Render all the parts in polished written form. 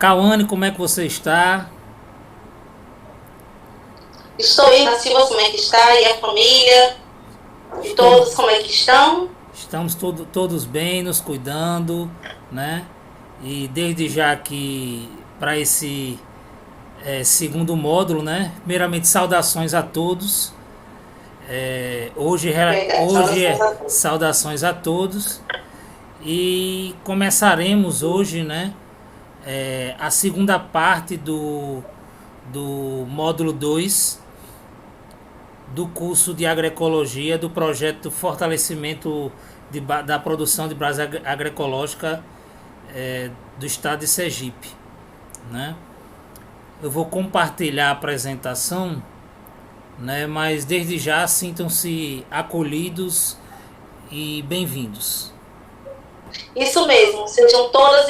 Cauane, como é que você está? Estou aí, Silva, como é que está? E a família? E todos, Estamos, como é que estão? estamos todos bem, nos cuidando, né? E desde já que para esse segundo módulo, né? Primeiramente, saudações a todos. Verdade, Hoje saudações é a todos. saudações a todos e começaremos hoje, né? A segunda parte do módulo 2 do curso de agroecologia do projeto Fortalecimento da Produção de Base Agroecológica do estado de Sergipe, né? Eu vou compartilhar a apresentação, né? Mas desde já sintam-se acolhidos e bem-vindos. Isso mesmo, sejam todos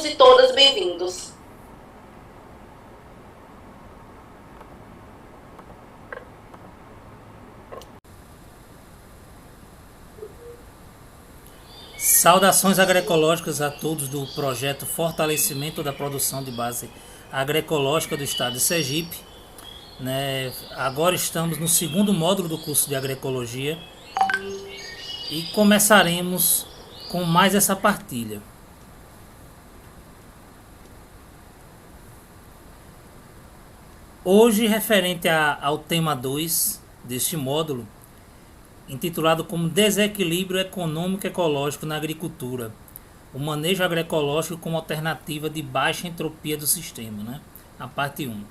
e todas bem-vindos. Saudações agroecológicas a todos do projeto Fortalecimento da Produção de Base Agroecológica do estado de Sergipe, né? Agora estamos no segundo módulo do curso de agroecologia e começaremos com mais essa partilha. Hoje, referente ao tema 2 deste módulo, intitulado como Desequilíbrio Econômico Ecológico na Agricultura, o manejo agroecológico como alternativa de baixa entropia do sistema, né? A parte 1.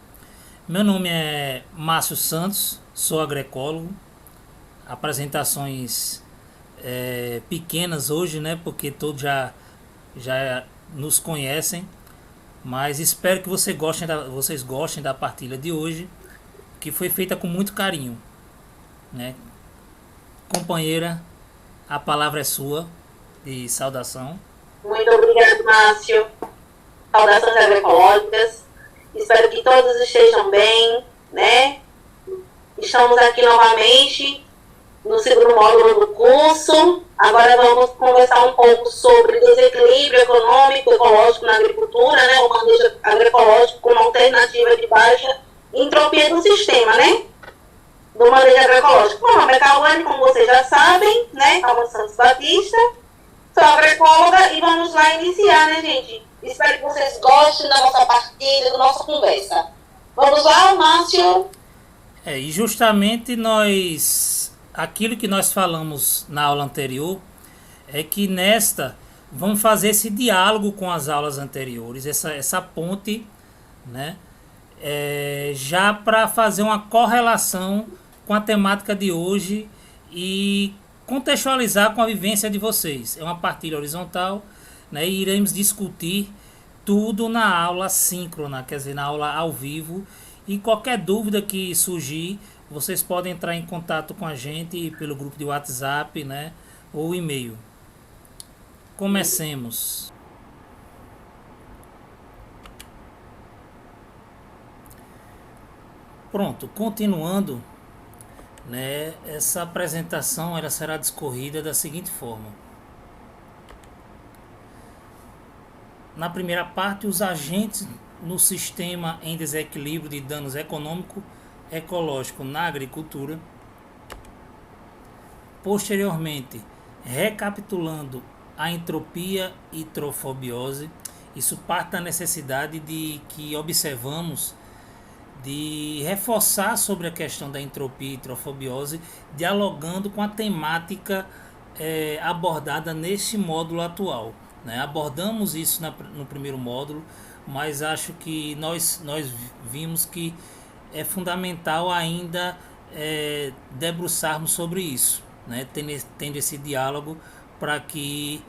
Meu nome é Márcio Santos, sou agroecólogo. Apresentações pequenas hoje, né? Porque todos já nos conhecem, mas espero que vocês gostem da partilha de hoje, que foi feita com muito carinho, né? Companheira, a palavra é sua de saudação. Muito obrigado, Márcio. Saudações agroecológicas. Espero que todos estejam bem, né? Estamos aqui novamente no segundo módulo do curso. Agora vamos conversar um pouco sobre desequilíbrio econômico, ecológico na agricultura, né? O manejo agroecológico como alternativa de baixa entropia do sistema, né? Do manejo agroecológico. Meu nome é Cauane, como vocês já sabem, né? Cauane Santos Batista. Sou agroecóloga e vamos lá iniciar, né, gente? Espero que vocês gostem da nossa partilha, da nossa conversa. Vamos lá, Márcio? E justamente aquilo que nós falamos na aula anterior, é que nesta vamos fazer esse diálogo com as aulas anteriores, essa ponte, né? Já para fazer uma correlação com a temática de hoje e contextualizar com a vivência de vocês. É uma partilha horizontal, né? E iremos discutir tudo na aula síncrona, quer dizer, na aula ao vivo. E qualquer dúvida que surgir, vocês podem entrar em contato com a gente pelo grupo de WhatsApp, né? Ou e-mail. Comecemos. Pronto, continuando, né? Essa apresentação ela será discorrida da seguinte forma. Na primeira parte, os agentes no sistema em desequilíbrio de danos econômico ecológico na agricultura. Posteriormente, recapitulando a entropia e trofobiose, isso parte da necessidade de que observamos de reforçar sobre a questão da entropia e trofobiose, dialogando com a temática abordada neste módulo atual, né? Abordamos isso no primeiro módulo, mas acho que nós vimos que é fundamental ainda debruçarmos sobre isso, né? Tendo esse diálogo para que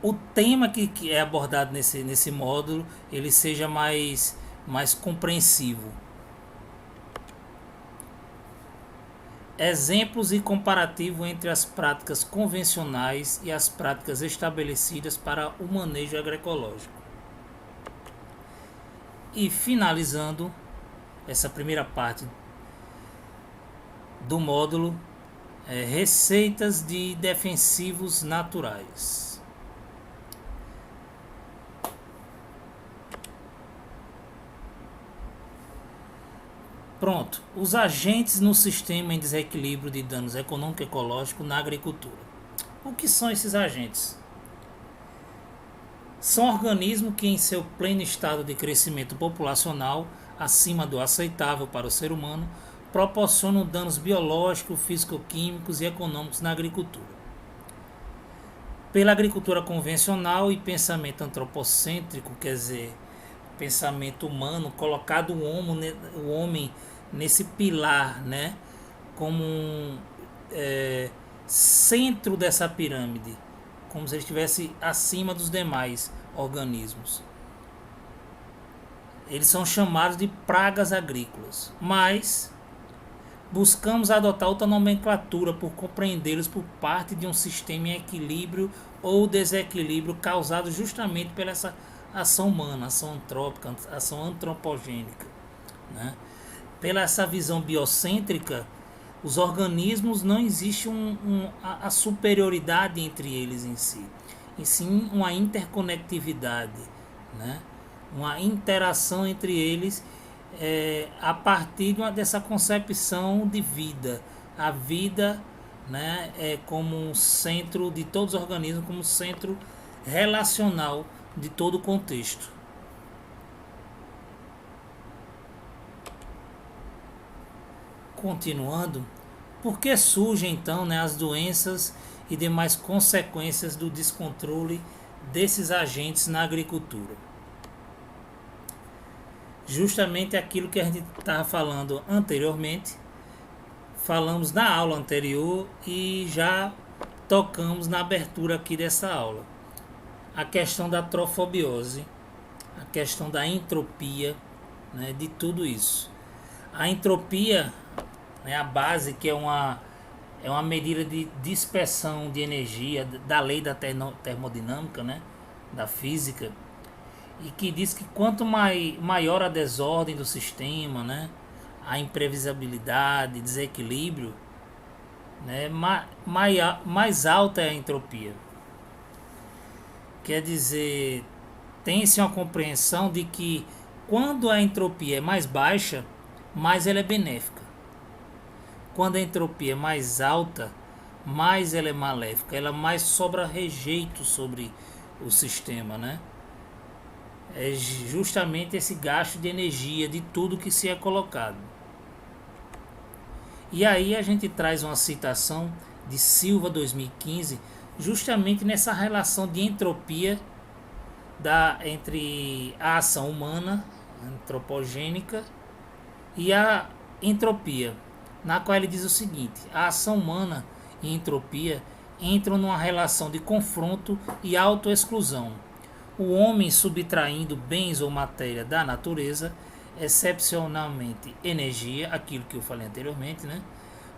o tema que é abordado nesse módulo ele seja mais compreensivo. Exemplos e comparativo entre as práticas convencionais e as práticas estabelecidas para o manejo agroecológico. E finalizando essa primeira parte do módulo, receitas de defensivos naturais. Pronto. Os agentes no sistema em desequilíbrio de danos econômico e ecológico na agricultura. O que são esses agentes? São organismos que, em seu pleno estado de crescimento populacional, acima do aceitável para o ser humano, proporcionam danos biológicos, físico-químicos e econômicos na agricultura. Pela agricultura convencional e pensamento antropocêntrico, quer dizer, pensamento humano, colocado o homem nesse pilar, né, como um centro dessa pirâmide, como se ele estivesse acima dos demais organismos. Eles são chamados de pragas agrícolas, mas buscamos adotar outra nomenclatura por compreendê-los por parte de um sistema em equilíbrio ou desequilíbrio causado justamente pela essa ação humana, ação antrópica, ação antropogênica, né? Pela essa visão biocêntrica, os organismos não existe a superioridade entre eles em si, e sim uma interconectividade, né? Uma interação entre eles a partir dessa concepção de vida. A vida, né, é como um centro de todos os organismos, como um centro relacional de todo o contexto. Continuando, por que surgem então, né, as doenças e demais consequências do descontrole desses agentes na agricultura? Justamente aquilo que a gente estava falando anteriormente, falamos na aula anterior e já tocamos na abertura aqui dessa aula. A questão da trofobiose, a questão da entropia, né, de tudo isso. A entropia, né, a base, que é uma medida de dispersão de energia da lei da termodinâmica, né, da física, e que diz que quanto maior a desordem do sistema, né, a imprevisibilidade, desequilíbrio, né, mais alta é a entropia. Quer dizer, tem-se uma compreensão de que quando a entropia é mais baixa, mais ela é benéfica. Quando a entropia é mais alta, mais ela é maléfica, ela mais sobra rejeito sobre o sistema, né? É justamente esse gasto de energia de tudo que se é colocado. E aí a gente traz uma citação de Silva 2015, justamente nessa relação de entropia entre a ação humana antropogênica e a entropia, na qual ele diz o seguinte: a ação humana e entropia entram numa relação de confronto e autoexclusão. O homem, subtraindo bens ou matéria da natureza, excepcionalmente energia, aquilo que eu falei anteriormente, né,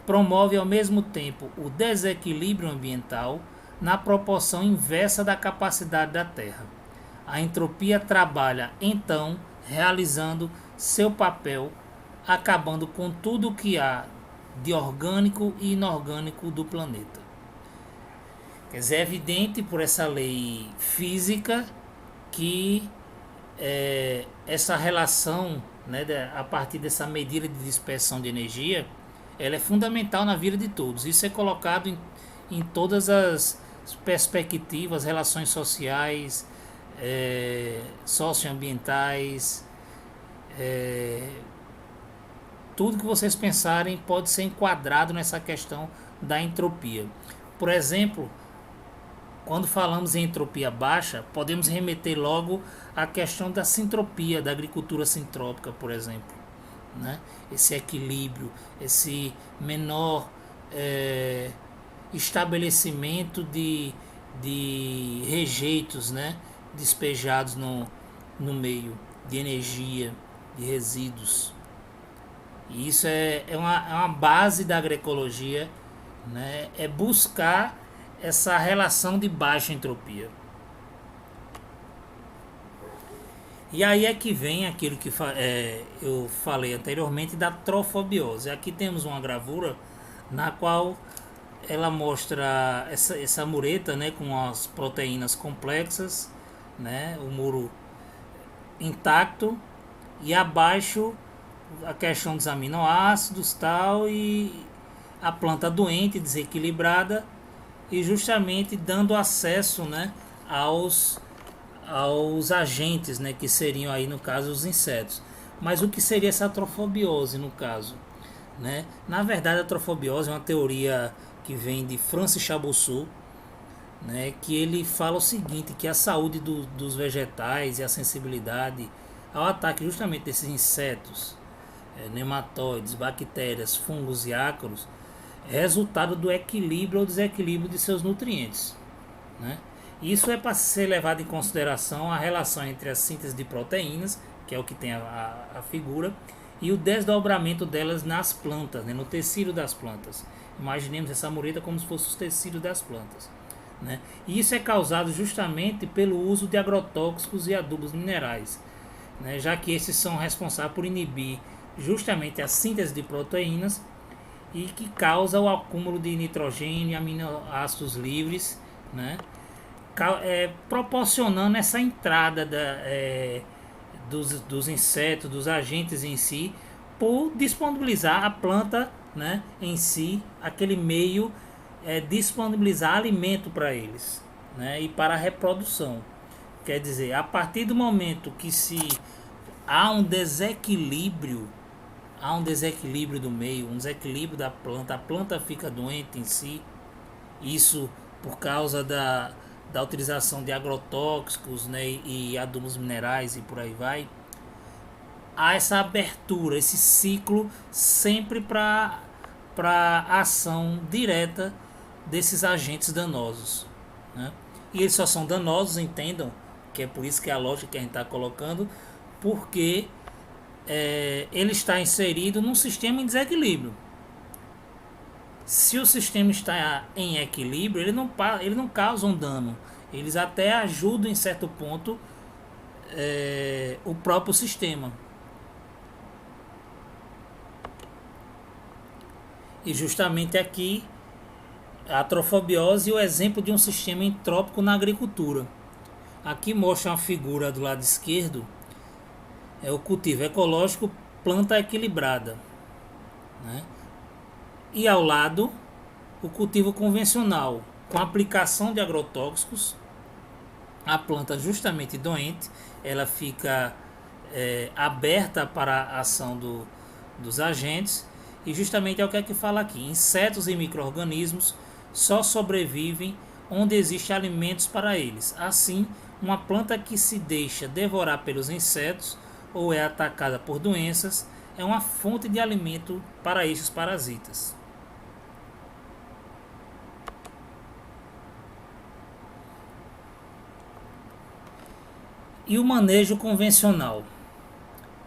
promove ao mesmo tempo o desequilíbrio ambiental na proporção inversa da capacidade da Terra. A entropia trabalha, então, realizando seu papel, acabando com tudo o que há de orgânico e inorgânico do planeta. Quer dizer, é evidente por essa lei física que essa relação, né, a partir dessa medida de dispersão de energia, ela é fundamental na vida de todos. Isso é colocado em todas as perspectivas, relações sociais, socioambientais, tudo que vocês pensarem pode ser enquadrado nessa questão da entropia. Por exemplo, quando falamos em entropia baixa, podemos remeter logo à questão da sintropia, da agricultura sintrópica, por exemplo, né? Esse equilíbrio, esse menor estabelecimento de rejeitos, né, despejados no meio, de energia, de resíduos. E isso é uma base da agroecologia, né? É buscar essa relação de baixa entropia. E aí é que vem aquilo que eu falei anteriormente da trofobiose. Aqui temos uma gravura na qual ela mostra essa mureta, né, com as proteínas complexas, né, o muro intacto, e abaixo a questão dos aminoácidos tal, e a planta doente, desequilibrada, e justamente dando acesso, né, aos agentes, né, que seriam aí no caso os insetos. Mas o que seria essa atrofobiose no caso? Né? Na verdade, a atrofobiose é uma teoria que vem de Francis Chabousseau, né, que ele fala o seguinte, que a saúde dos vegetais e a sensibilidade ao ataque justamente desses insetos, nematóides, bactérias, fungos e ácaros, é resultado do equilíbrio ou desequilíbrio de seus nutrientes. Né? Isso é para ser levado em consideração a relação entre a síntese de proteínas, que é o que tem a figura, e o desdobramento delas nas plantas, né, no tecido das plantas. Imaginemos essa mureta como se fosse o tecido das plantas. Né? E isso é causado justamente pelo uso de agrotóxicos e adubos minerais, né, já que esses são responsáveis por inibir justamente a síntese de proteínas e que causa o acúmulo de nitrogênio e aminoácidos livres, né, proporcionando essa entrada dos insetos, dos agentes em si, por disponibilizar a planta, né, em si, aquele meio, disponibilizar alimento para eles, né, e para a reprodução. Quer dizer, a partir do momento que há um desequilíbrio do meio, um desequilíbrio da planta, a planta fica doente em si, isso por causa da utilização de agrotóxicos, né, e adubos minerais e por aí vai, há essa abertura, esse ciclo sempre para a ação direta desses agentes danosos. Né? E eles só são danosos, entendam, que é por isso que é a lógica que a gente está colocando, porque ele está inserido num sistema em desequilíbrio. Se o sistema está em equilíbrio, ele não causa um dano. Eles até ajudam em certo ponto o próprio sistema. E justamente aqui a atrofobiose é o exemplo de um sistema entrópico na agricultura. Aqui mostra uma figura do lado esquerdo, é o cultivo ecológico, planta equilibrada, né? E ao lado o cultivo convencional, com aplicação de agrotóxicos. A planta justamente doente, ela fica aberta para a ação dos agentes, e justamente é o que aqui fala aqui: insetos e micro-organismos só sobrevivem onde existem alimentos para eles. Assim, uma planta que se deixa devorar pelos insetos ou é atacada por doenças é uma fonte de alimento para esses parasitas. E o manejo convencional,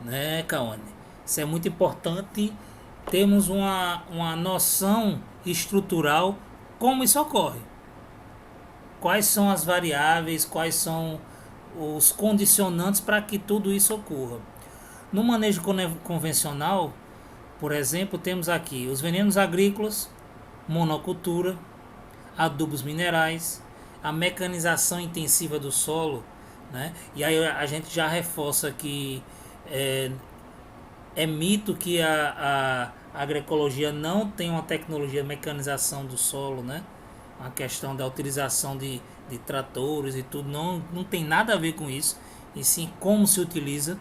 né, Kaone? Isso é muito importante, termos uma noção estrutural como isso ocorre. Quais são as variáveis, quais são os condicionantes para que tudo isso ocorra. No manejo convencional, por exemplo, temos aqui os venenos agrícolas, monocultura, adubos minerais, a mecanização intensiva do solo, né? E aí a gente já reforça que é mito que a agroecologia não tem uma tecnologia de mecanização do solo, né? A questão da utilização de tratores e tudo não tem nada a ver com isso, e sim como se utiliza,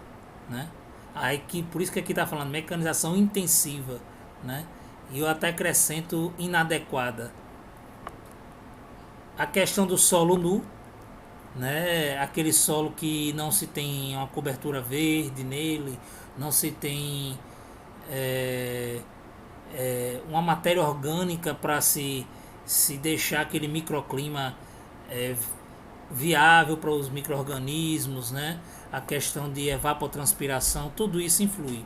né? Aí por isso que aqui está falando mecanização intensiva, né? E eu até acrescento inadequada. A questão do solo nu, né? Aquele solo que não se tem uma cobertura verde nele, não se tem uma matéria orgânica para se deixar aquele microclima viável para os micro-organismos, né? A questão de evapotranspiração, tudo isso influi.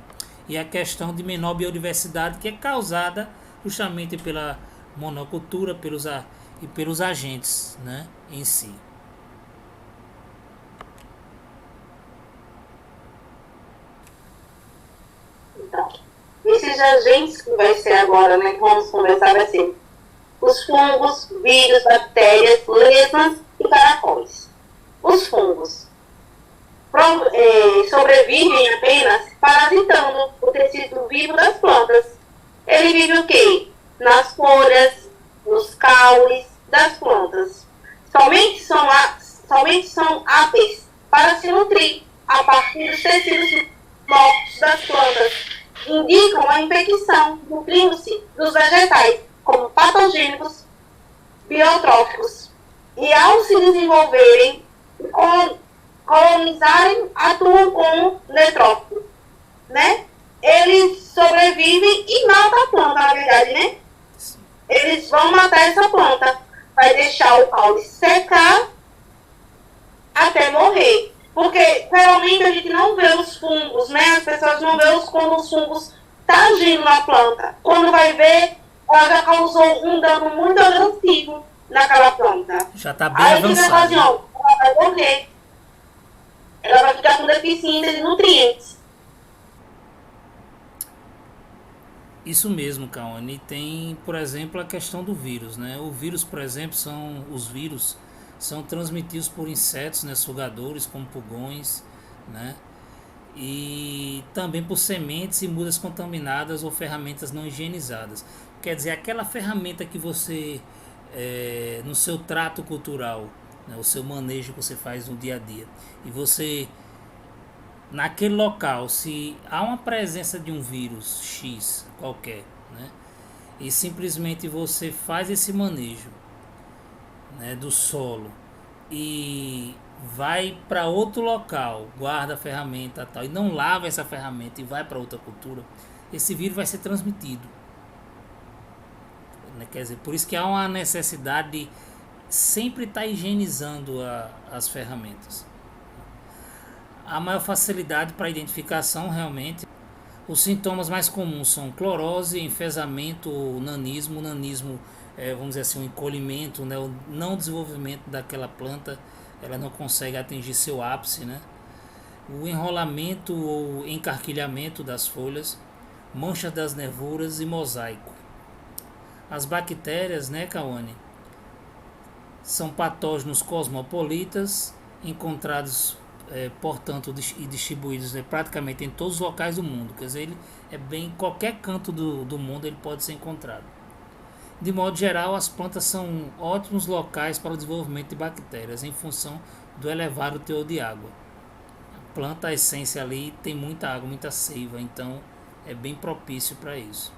E a questão de menor biodiversidade, que é causada justamente pela monocultura e pelos agentes, né, em si. Então, esses agentes que vai ser agora, né, que vamos conversar, vai ser os fungos, vírus, bactérias, lesmas e caracóis. Os fungos sobrevivem apenas parasitando o tecido os tecidos mortos das plantas indicam a infecção, nutrindo-se dos vegetais como patogênicos biotróficos. E ao se desenvolverem, colonizarem, atuam como neutrófico, né? Eles sobrevivem e matam a planta, na verdade, né? Eles vão matar essa planta, vai deixar o caule secar até morrer. Porque geralmente a gente não vê os fungos, né? As pessoas não vê quando os fungos estão agindo na planta. Quando vai ver, ela já causou um dano muito agressivo naquela planta. Já está bem avançado. Ela vai morrer. Ela vai ficar com deficiência de nutrientes. Isso mesmo, Cauane. Tem, por exemplo, a questão do vírus, né? O vírus, por exemplo, os vírus são transmitidos por insetos, né, sugadores, como pulgões, né? E também por sementes e mudas contaminadas ou ferramentas não higienizadas. Quer dizer, aquela ferramenta que você, no seu trato cultural, né, o seu manejo que você faz no dia a dia, e você, naquele local, se há uma presença de um vírus X qualquer, né, e simplesmente você faz esse manejo, né, do solo e vai para outro local, guarda a ferramenta tal, e não lava essa ferramenta e vai para outra cultura, esse vírus vai ser transmitido, né? Quer dizer, por isso que há uma necessidade de sempre estar higienizando as ferramentas. A maior facilidade para identificação, realmente, os sintomas mais comuns são clorose, enfesamento, nanismo. O nanismo vamos dizer assim, um encolhimento, né, o não desenvolvimento daquela planta, ela não consegue atingir seu ápice, né? O enrolamento ou encarquilhamento das folhas, manchas das nervuras e mosaico. As bactérias, né, Cauane, são patógenos cosmopolitas, encontrados, portanto, e distribuídos, né, praticamente em todos os locais do mundo. Quer dizer, ele em qualquer canto do mundo ele pode ser encontrado. De modo geral, as plantas são ótimos locais para o desenvolvimento de bactérias, em função do elevado teor de água. A planta, a essência ali, tem muita água, muita seiva, então é bem propício para isso.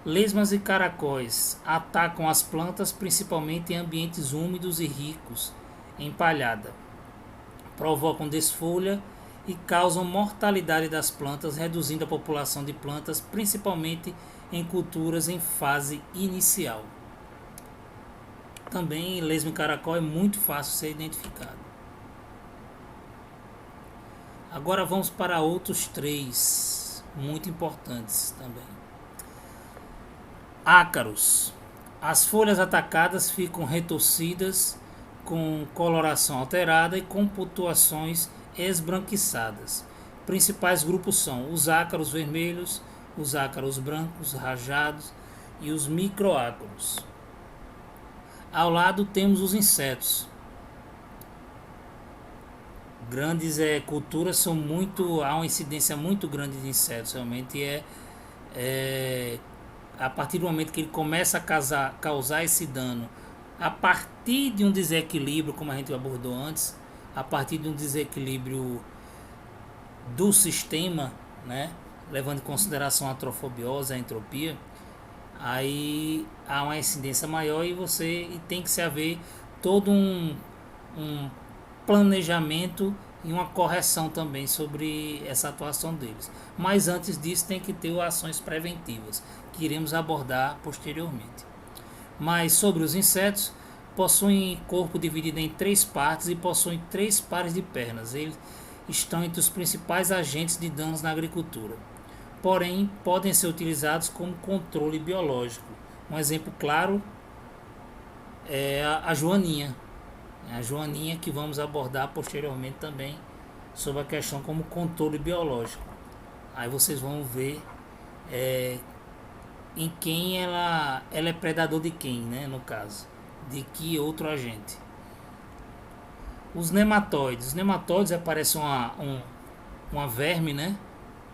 Lesmas e caracóis atacam as plantas principalmente em ambientes úmidos e ricos em palhada. Provocam desfolha e causam mortalidade das plantas, reduzindo a população de plantas, principalmente em culturas em fase inicial. Também lesma e caracol é muito fácil ser identificado. Agora vamos para outros três muito importantes também. Ácaros. As folhas atacadas ficam retorcidas, com coloração alterada e com pontuações esbranquiçadas. Principais grupos são os ácaros vermelhos, os ácaros brancos rajados e os microácaros. Ao lado temos os insetos. Grandes culturas são há uma incidência muito grande de insetos, realmente a partir do momento que ele começa a causar esse dano, a partir de um desequilíbrio, como a gente abordou antes, a partir de um desequilíbrio do sistema, né, levando em consideração a trofobiose, a entropia, aí há uma incidência maior e tem que se haver todo um planejamento e uma correção também sobre essa atuação deles. Mas antes disso tem que ter ações preventivas, que iremos abordar posteriormente. Mas sobre os insetos, possuem corpo dividido em 3 partes e possuem 3 pares de pernas. Eles estão entre os principais agentes de danos na agricultura. Porém, podem ser utilizados como controle biológico. Um exemplo claro é a joaninha. A joaninha, que vamos abordar posteriormente também sobre a questão como controle biológico. Aí vocês vão ver em quem ela é predador de quem, né, no caso, de que outro agente. Os nematóides. Os nematóides aparecem uma verme, né?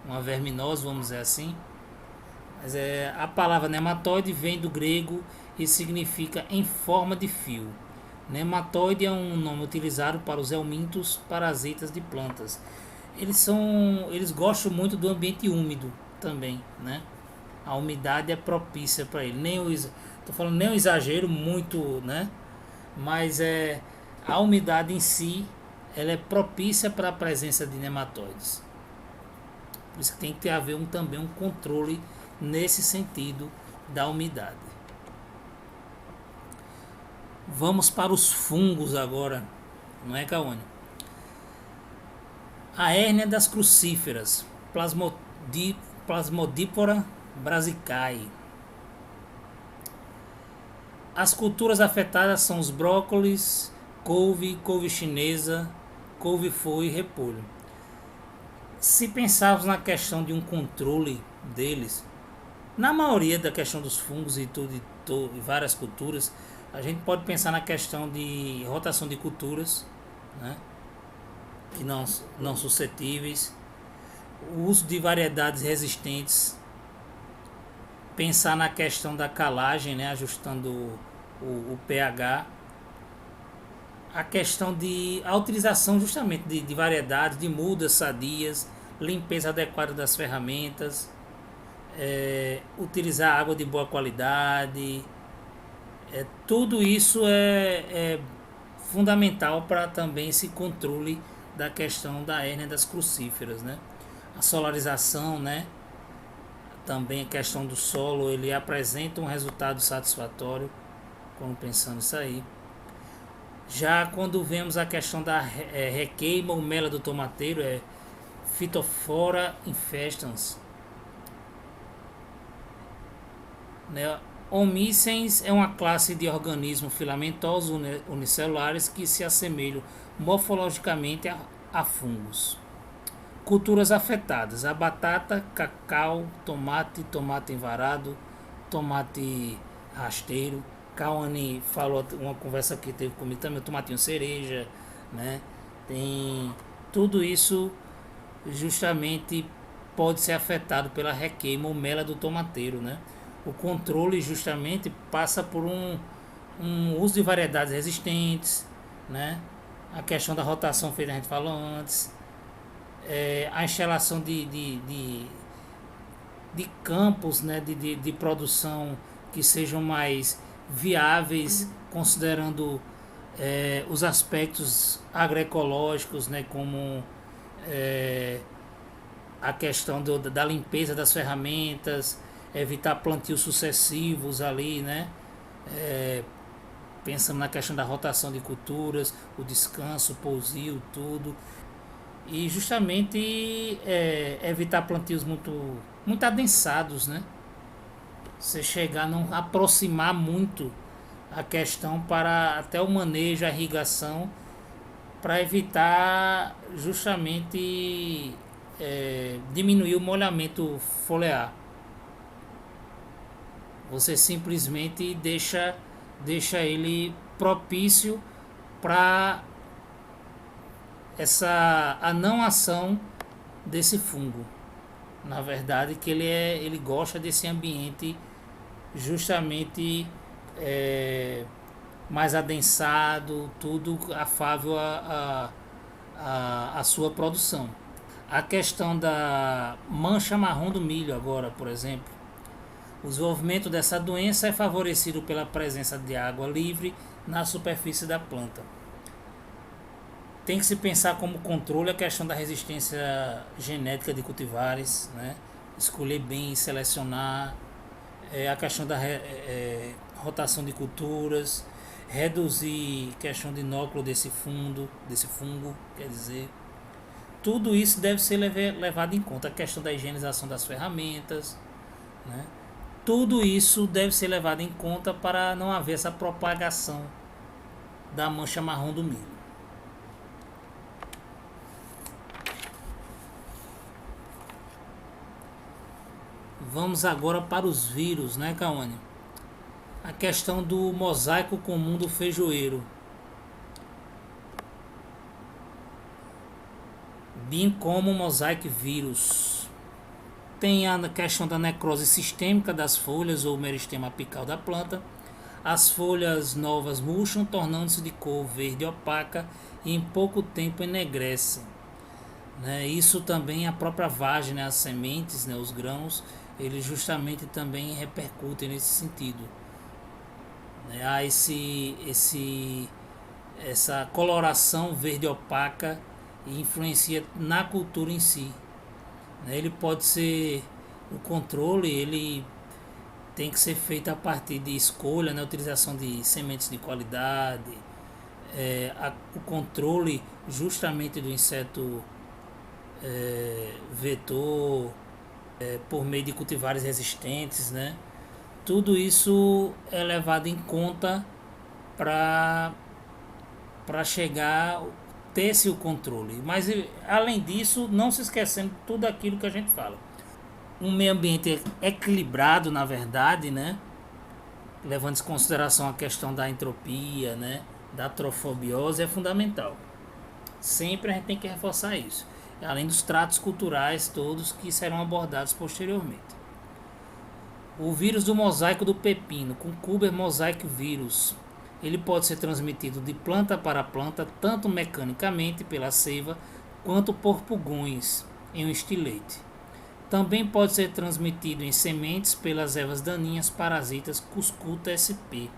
Uma verminose, vamos dizer assim. Mas a palavra nematóide vem do grego e significa em forma de fio. Nematóide é um nome utilizado para os helmintos parasitas de plantas. eles gostam muito do ambiente úmido também, né? A umidade é propícia para ele. Tô falando nem um exagero muito, né? Mas a umidade em si, ela é propícia para a presença de nematóides. Por isso que tem que haver também um controle nesse sentido da umidade. Vamos para os fungos agora, não é, Caônio? A hérnia das crucíferas, Plasmodipora brassicae. As culturas afetadas são os brócolis, couve chinesa, couve-flor e repolho. Se pensarmos na questão de um controle deles, na maioria da questão dos fungos e várias culturas, a gente pode pensar na questão de rotação de culturas, né, que não suscetíveis, o uso de variedades resistentes, pensar na questão da calagem, né, ajustando o pH, a questão a utilização justamente de variedades, de mudas sadias, limpeza adequada das ferramentas, utilizar água de boa qualidade, tudo isso é fundamental para também esse controle da questão da hérnia das crucíferas, né? A solarização, né? Também a questão do solo, ele apresenta um resultado satisfatório quando pensando isso aí. Já quando vemos a questão da requeima ou mela do tomateiro, Phytophthora infestans, né? Omicens é uma classe de organismos filamentosos unicelulares que se assemelham morfologicamente a fungos. Culturas afetadas: a batata, cacau, tomate envarado, tomate rasteiro. Kawane falou uma conversa que teve comigo também, o tomatinho cereja, né? Tem tudo isso justamente pode ser afetado pela requeima ou mela do tomateiro, né? O controle justamente passa por um uso de variedades resistentes, né? A questão da rotação feita, a gente falou antes, a instalação de campos, né? de produção que sejam mais viáveis, considerando os aspectos agroecológicos, né? Como a questão da limpeza das ferramentas, evitar plantios sucessivos ali, né? Pensando na questão da rotação de culturas, o descanso, o pousio, tudo. E justamente evitar plantios muito adensados, né? Você chegar a não aproximar muito a questão para até o manejo, a irrigação, para evitar justamente diminuir o molhamento foliar. Você simplesmente deixa ele propício para a não ação desse fungo. Na verdade, que ele gosta desse ambiente justamente mais adensado, tudo afável a sua produção. A questão da mancha marrom do milho agora, por exemplo. O desenvolvimento dessa doença é favorecido pela presença de água livre na superfície da planta. Tem que se pensar como controle a questão da resistência genética de cultivares, né? Escolher bem e selecionar, a questão da rotação de culturas, reduzir a questão de inóculo desse fungo, quer dizer, tudo isso deve ser levado em conta, a questão da higienização das ferramentas, né? Tudo isso deve ser levado em conta para não haver essa propagação da mancha marrom do milho. Vamos agora para os vírus, né, Kawane? A questão do mosaico comum do feijoeiro. Bem como mosaic vírus. Tem a questão da necrose sistêmica das folhas ou meristema apical da planta. As folhas novas murcham, tornando-se de cor verde opaca e em pouco tempo enegrecem. né? Isso também a própria vagem, né? As sementes, né? Os grãos, eles justamente também repercutem nesse sentido, né? Há essa coloração verde opaca e influencia na cultura em si, né? Ele pode ser o controle, ele tem que ser feito a partir de escolha, né? Utilização de sementes de qualidade, o controle justamente do inseto vetor, por meio de cultivares resistentes, né? Tudo isso é levado em conta para chegar ter-se o controle. Mas além disso, não se esquecendo tudo aquilo que a gente fala. Um meio ambiente equilibrado, na verdade, né? Levando em consideração a questão da entropia, né? Da trofobiose, é fundamental. Sempre a gente tem que reforçar isso. Além dos tratos culturais todos que serão abordados posteriormente. O vírus do mosaico do pepino, Cucuber mosaic vírus, ele pode ser transmitido de planta para planta, tanto mecanicamente pela seiva, quanto por pulgões em um estilete. Também pode ser transmitido em sementes pelas ervas daninhas parasitas Cuscuta sp.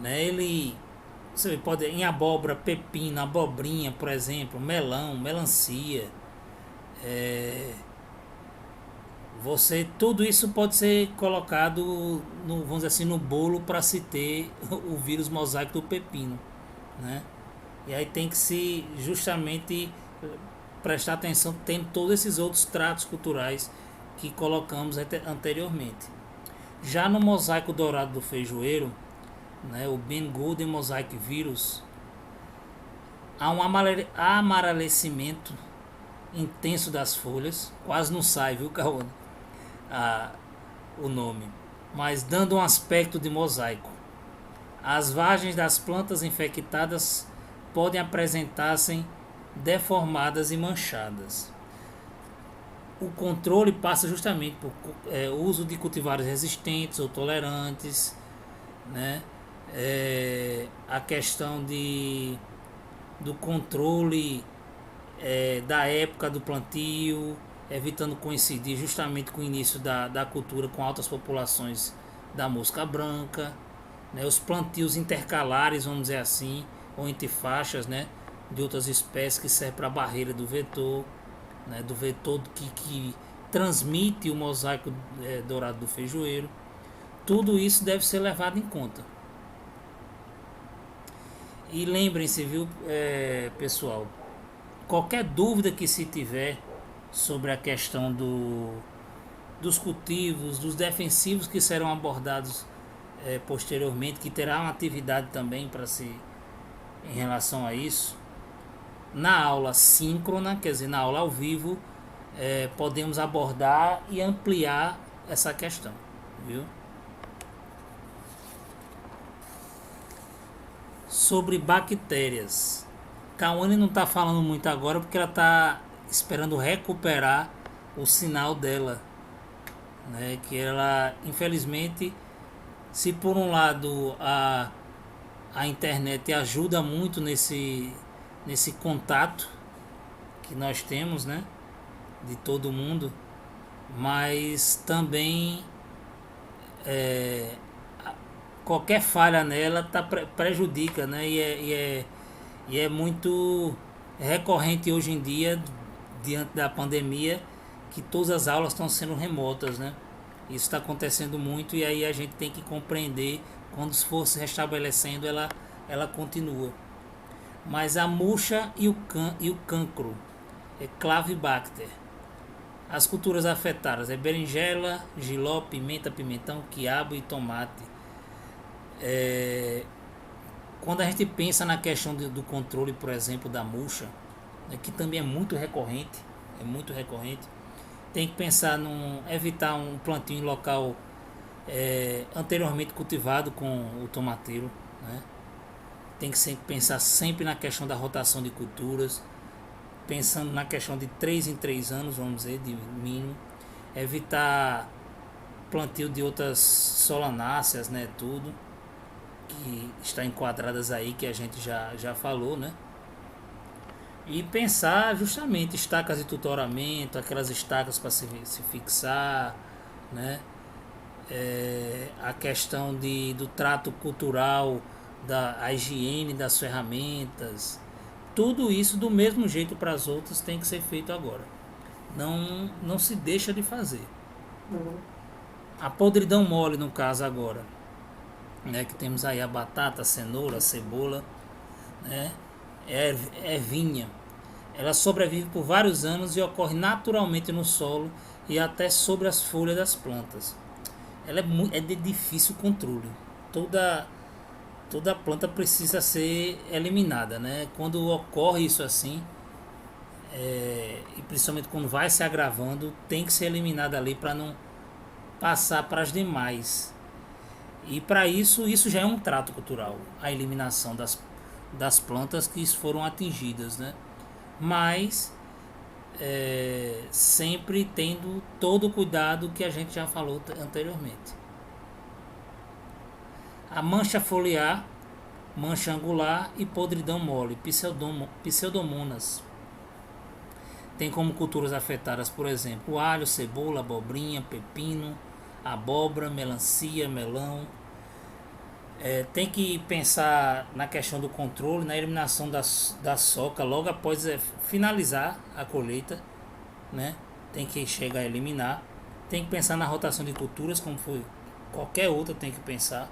Ele, você pode em abóbora, pepino, abobrinha, por exemplo, melão, melancia. Tudo isso pode ser colocado no, vamos dizer assim, no bolo para se ter o vírus mosaico do pepino, né? E aí tem que se justamente prestar atenção, tendo todos esses outros tratos culturais que colocamos anteriormente. Já no mosaico dourado do feijoeiro, né, o Ben Golden Mosaic Vírus, há um amarelecimento intenso das folhas, quase não sai, viu, Caona? O nome, mas dando um aspecto de mosaico. As vagens das plantas infectadas podem apresentar-se deformadas e manchadas. O controle passa justamente por uso de cultivares resistentes ou tolerantes, né? A questão do controle da época do plantio, evitando coincidir justamente com o início da cultura com altas populações da mosca branca, né? Os plantios intercalares, vamos dizer assim, ou entre faixas, né, de outras espécies que servem para a barreira do vetor, né, do vetor que transmite o mosaico dourado do feijoeiro. Tudo isso deve ser levado em conta. E lembrem-se, viu, pessoal, qualquer dúvida que se tiver sobre a questão dos cultivos, dos defensivos que serão abordados posteriormente, que terá uma atividade também para se em relação a isso, na aula síncrona, quer dizer, na aula ao vivo, podemos abordar e ampliar essa questão, viu? Sobre bactérias, Cauane não está falando muito agora porque ela está esperando recuperar o sinal dela, né? Que ela, infelizmente, se por um lado a internet ajuda muito nesse contato que nós temos, né, de todo mundo, mas também qualquer falha nela prejudica, né, e é muito recorrente hoje em dia, diante da pandemia, que todas as aulas estão sendo remotas, né? Isso está acontecendo muito e aí a gente tem que compreender, quando se for se restabelecendo, ela continua. Mas a murcha e o cancro, Clavibacter. As culturas afetadas berinjela, jiló, pimenta, pimentão, quiabo e tomate. Quando a gente pensa na questão do controle, por exemplo, da murcha, né, que também é muito recorrente, tem que pensar evitar um plantio em local anteriormente cultivado com o tomateiro, né? Tem que pensar sempre na questão da rotação de culturas, pensando na questão de 3 em 3 anos, vamos dizer, de mínimo. Evitar plantio de outras solanáceas, né, tudo que está enquadradas aí, que a gente já falou, né? E pensar justamente estacas de tutoramento, aquelas estacas para se fixar, né? A questão do trato cultural, a higiene das ferramentas, tudo isso do mesmo jeito para as outras tem que ser feito agora. Não se deixa de fazer. A podridão mole no caso agora, né, que temos aí a batata, a cenoura, a cebola, né, ervinha. Ela sobrevive por vários anos e ocorre naturalmente no solo e até sobre as folhas das plantas. Ela é de difícil controle. Toda planta precisa ser eliminada, né? Quando ocorre isso assim, e principalmente quando vai se agravando, tem que ser eliminada ali para não passar para as demais. E para isso já é um trato cultural, a eliminação das plantas que foram atingidas, né? Mas sempre tendo todo o cuidado que a gente já falou anteriormente. A mancha foliar, mancha angular e podridão mole, pseudomonas. Tem como culturas afetadas, por exemplo, alho, cebola, abobrinha, pepino, abóbora, melancia, melão. Tem que pensar na questão do controle, na eliminação da soca logo após finalizar a colheita, né? Tem que chegar a eliminar. Tem que pensar na rotação de culturas, como foi qualquer outra, tem que pensar.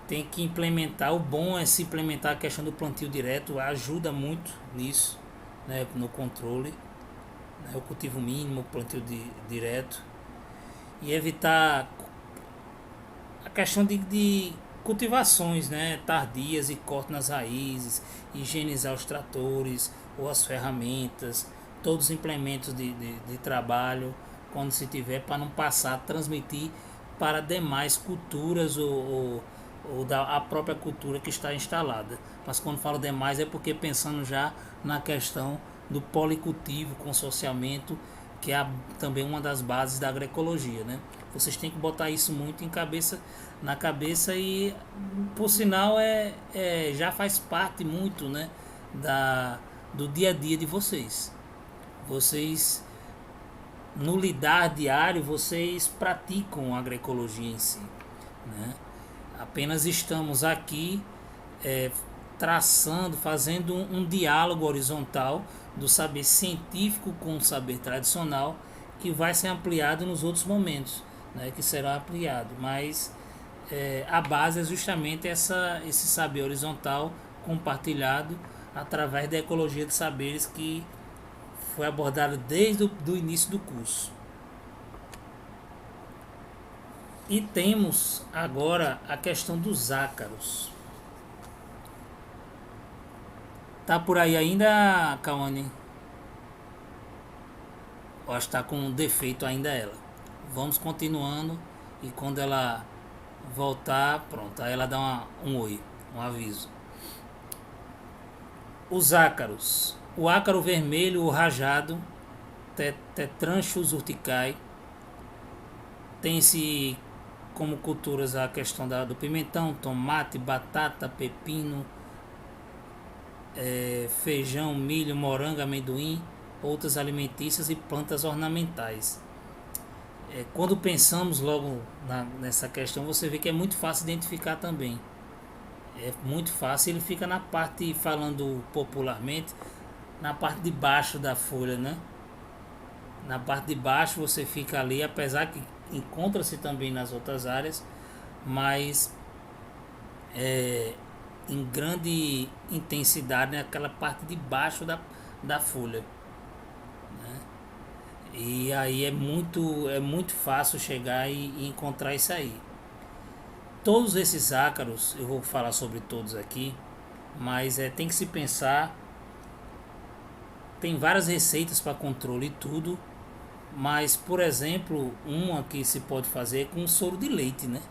Tem que implementar, o bom é se implementar a questão do plantio direto, ajuda muito nisso, né? No controle, né? O cultivo mínimo, o plantio direto. E evitar a questão de cultivações, né, tardias e corte nas raízes, higienizar os tratores ou as ferramentas, todos os implementos de trabalho, quando se tiver, para não passar a transmitir para demais culturas ou a própria cultura que está instalada. Mas quando falo demais é porque pensando já na questão do policultivo, consorciamento, que é também uma das bases da agroecologia, né? Vocês têm que botar isso muito na cabeça e, por sinal, já faz parte muito, né, do dia a dia de vocês. Vocês, no lidar diário, vocês praticam a agroecologia em si, né? Apenas estamos aqui traçando, fazendo um diálogo horizontal do saber científico com o saber tradicional, que vai ser ampliado nos outros momentos, né, que será ampliado, mas a base é justamente esse saber horizontal compartilhado através da ecologia de saberes que foi abordado desde o início do curso. E temos agora a questão dos ácaros. Tá por aí ainda, Kawane? Eu acho que tá com um defeito ainda ela. Vamos continuando e quando ela voltar, pronto, aí ela dá um oi, um aviso. Os ácaros. O ácaro vermelho, o rajado, Tetranchus urticae, tem-se como culturas a questão do pimentão, tomate, batata, pepino, feijão, milho, morango, amendoim, outras alimentícias e plantas ornamentais. Quando pensamos logo nessa questão, você vê que é muito fácil identificar também. É muito fácil, ele fica na parte, falando popularmente, na parte de baixo da folha, né? Na parte de baixo você fica ali, apesar que encontra-se também nas outras áreas, mas em grande intensidade naquela parte de baixo da folha, né? E aí é muito fácil chegar e encontrar isso aí. Todos esses ácaros, eu vou falar sobre todos aqui, mas tem que se pensar, tem várias receitas para controle e tudo, mas, por exemplo, uma que se pode fazer é com soro de leite, né?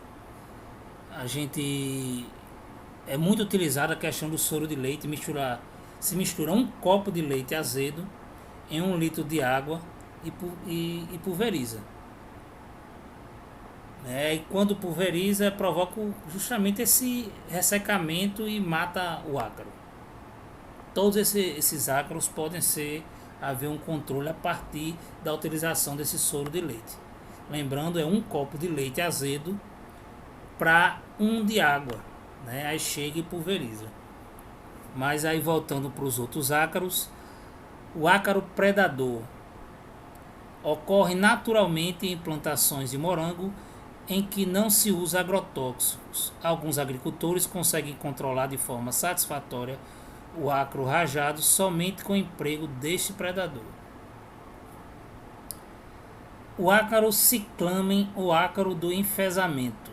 É muito utilizada a questão do soro de leite, se mistura um copo de leite azedo em 1 litro de água e pulveriza. E quando pulveriza, provoca justamente esse ressecamento e mata o ácaro. Todos esses ácaros podem haver um controle a partir da utilização desse soro de leite. Lembrando, é 1 copo de leite azedo para 1 de água, né? Aí chega e pulveriza. Mas aí voltando para os outros ácaros, o ácaro predador ocorre naturalmente em plantações de morango em que não se usa agrotóxicos. Alguns agricultores conseguem controlar de forma satisfatória o ácaro rajado somente com o emprego deste predador. O ácaro ciclamen ou ácaro do enfesamento.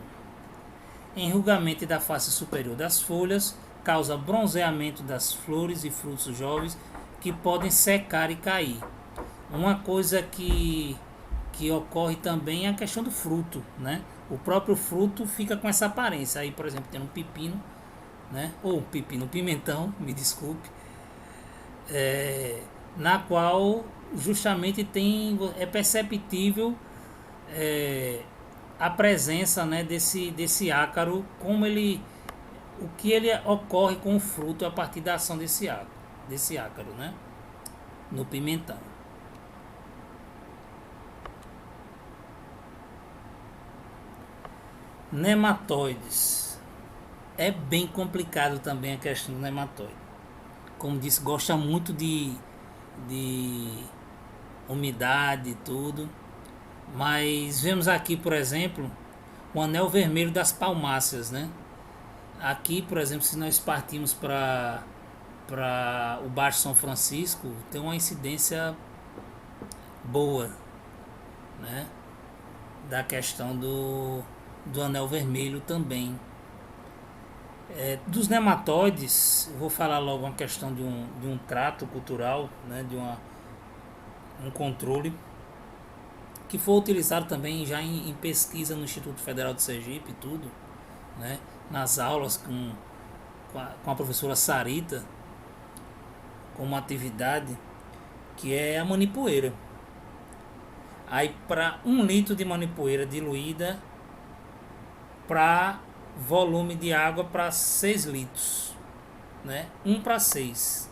Enrugamento da face superior das folhas, causa bronzeamento das flores e frutos jovens que podem secar e cair. Uma coisa que ocorre também é a questão do fruto, né? O próprio fruto fica com essa aparência. Aí, por exemplo, tem um pepino, né? Ou um pimentão, me desculpe, na qual justamente é perceptível a presença, né, desse ácaro, o que ele ocorre com o fruto a partir da ação desse ácaro, né, no pimentão. Nematóides. É bem complicado também a questão do nematóide. Como disse, gosta muito de umidade e tudo. Mas vemos aqui, por exemplo, o anel vermelho das palmáceas, né? Aqui, por exemplo, se nós partimos para o Baixo São Francisco, tem uma incidência boa, né, da questão do anel vermelho também. Dos nematóides, eu vou falar logo uma questão de um trato cultural, né, de um controle que foi utilizado também já em pesquisa no Instituto Federal de Sergipe e tudo, né, nas aulas com a professora Sarita, com uma atividade que é a manipoeira. Aí, para 1 litro de manipoeira diluída para volume de água para 6 litros, né? 1 para 6.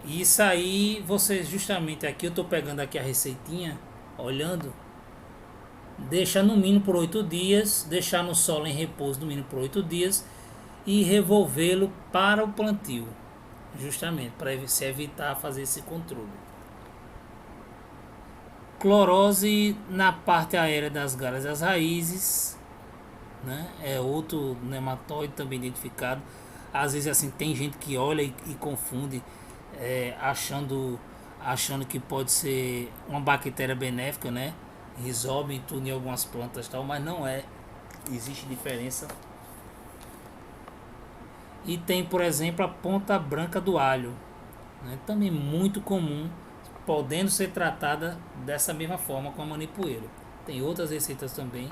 Isso aí, vocês justamente aqui, eu estou pegando aqui a receitinha, olhando, deixa no mínimo por 8 dias, deixar no solo em repouso no mínimo por 8 dias e revolvê-lo para o plantio, justamente para se evitar fazer esse controle. Clorose na parte aérea das galhas das raízes, né? É outro nematóide também identificado. Às vezes assim tem gente que olha e confunde, achando que pode ser uma bactéria benéfica, né? Rhizóbio e tudo em algumas plantas tal, mas não é. Existe diferença. E tem, por exemplo, a ponta branca do alho, né? Também muito comum, podendo ser tratada dessa mesma forma com a manipoeira. Tem outras receitas também,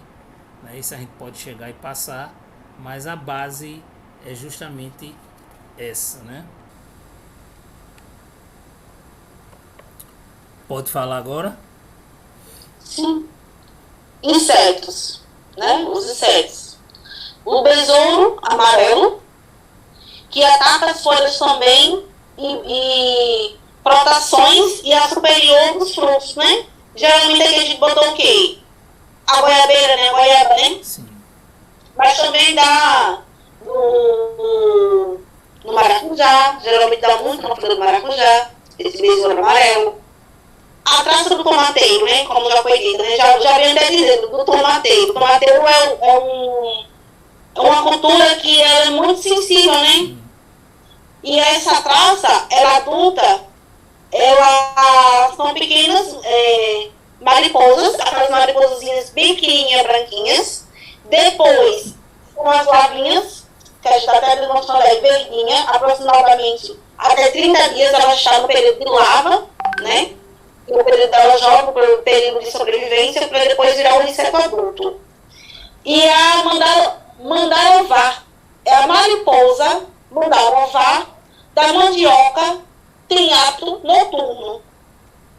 né? Isso a gente pode chegar e passar, mas a base é justamente essa, né? Pode falar agora? Sim. Insetos, né? Os insetos. O besouro amarelo, que ataca as folhas também e protações e a superior dos frutos, né? Geralmente aqui a gente botou o quê? A goiabeira, né? A goiaba, né? Sim. Mas também dá no maracujá, geralmente dá muito na folha do maracujá, esse besouro amarelo. A traça do tomateiro, né? Como já foi dito, né? Já vem até dizendo, do tomateiro. O tomateiro é uma cultura que ela é muito sensível, né? E essa traça, ela adulta, ela são pequenas mariposas, aquelas mariposazinhas bem pequenininhas, branquinhas. Depois, com as larvinhas, que a gente está até demonstrando aí, verdinha, aproximadamente até 30 dias ela está no período de larva, né? O período dela joga, o período de sobrevivência, para depois virar um inseto adulto. E a mandar ovar é a mariposa mandar ovar da mandioca tem hábito noturno.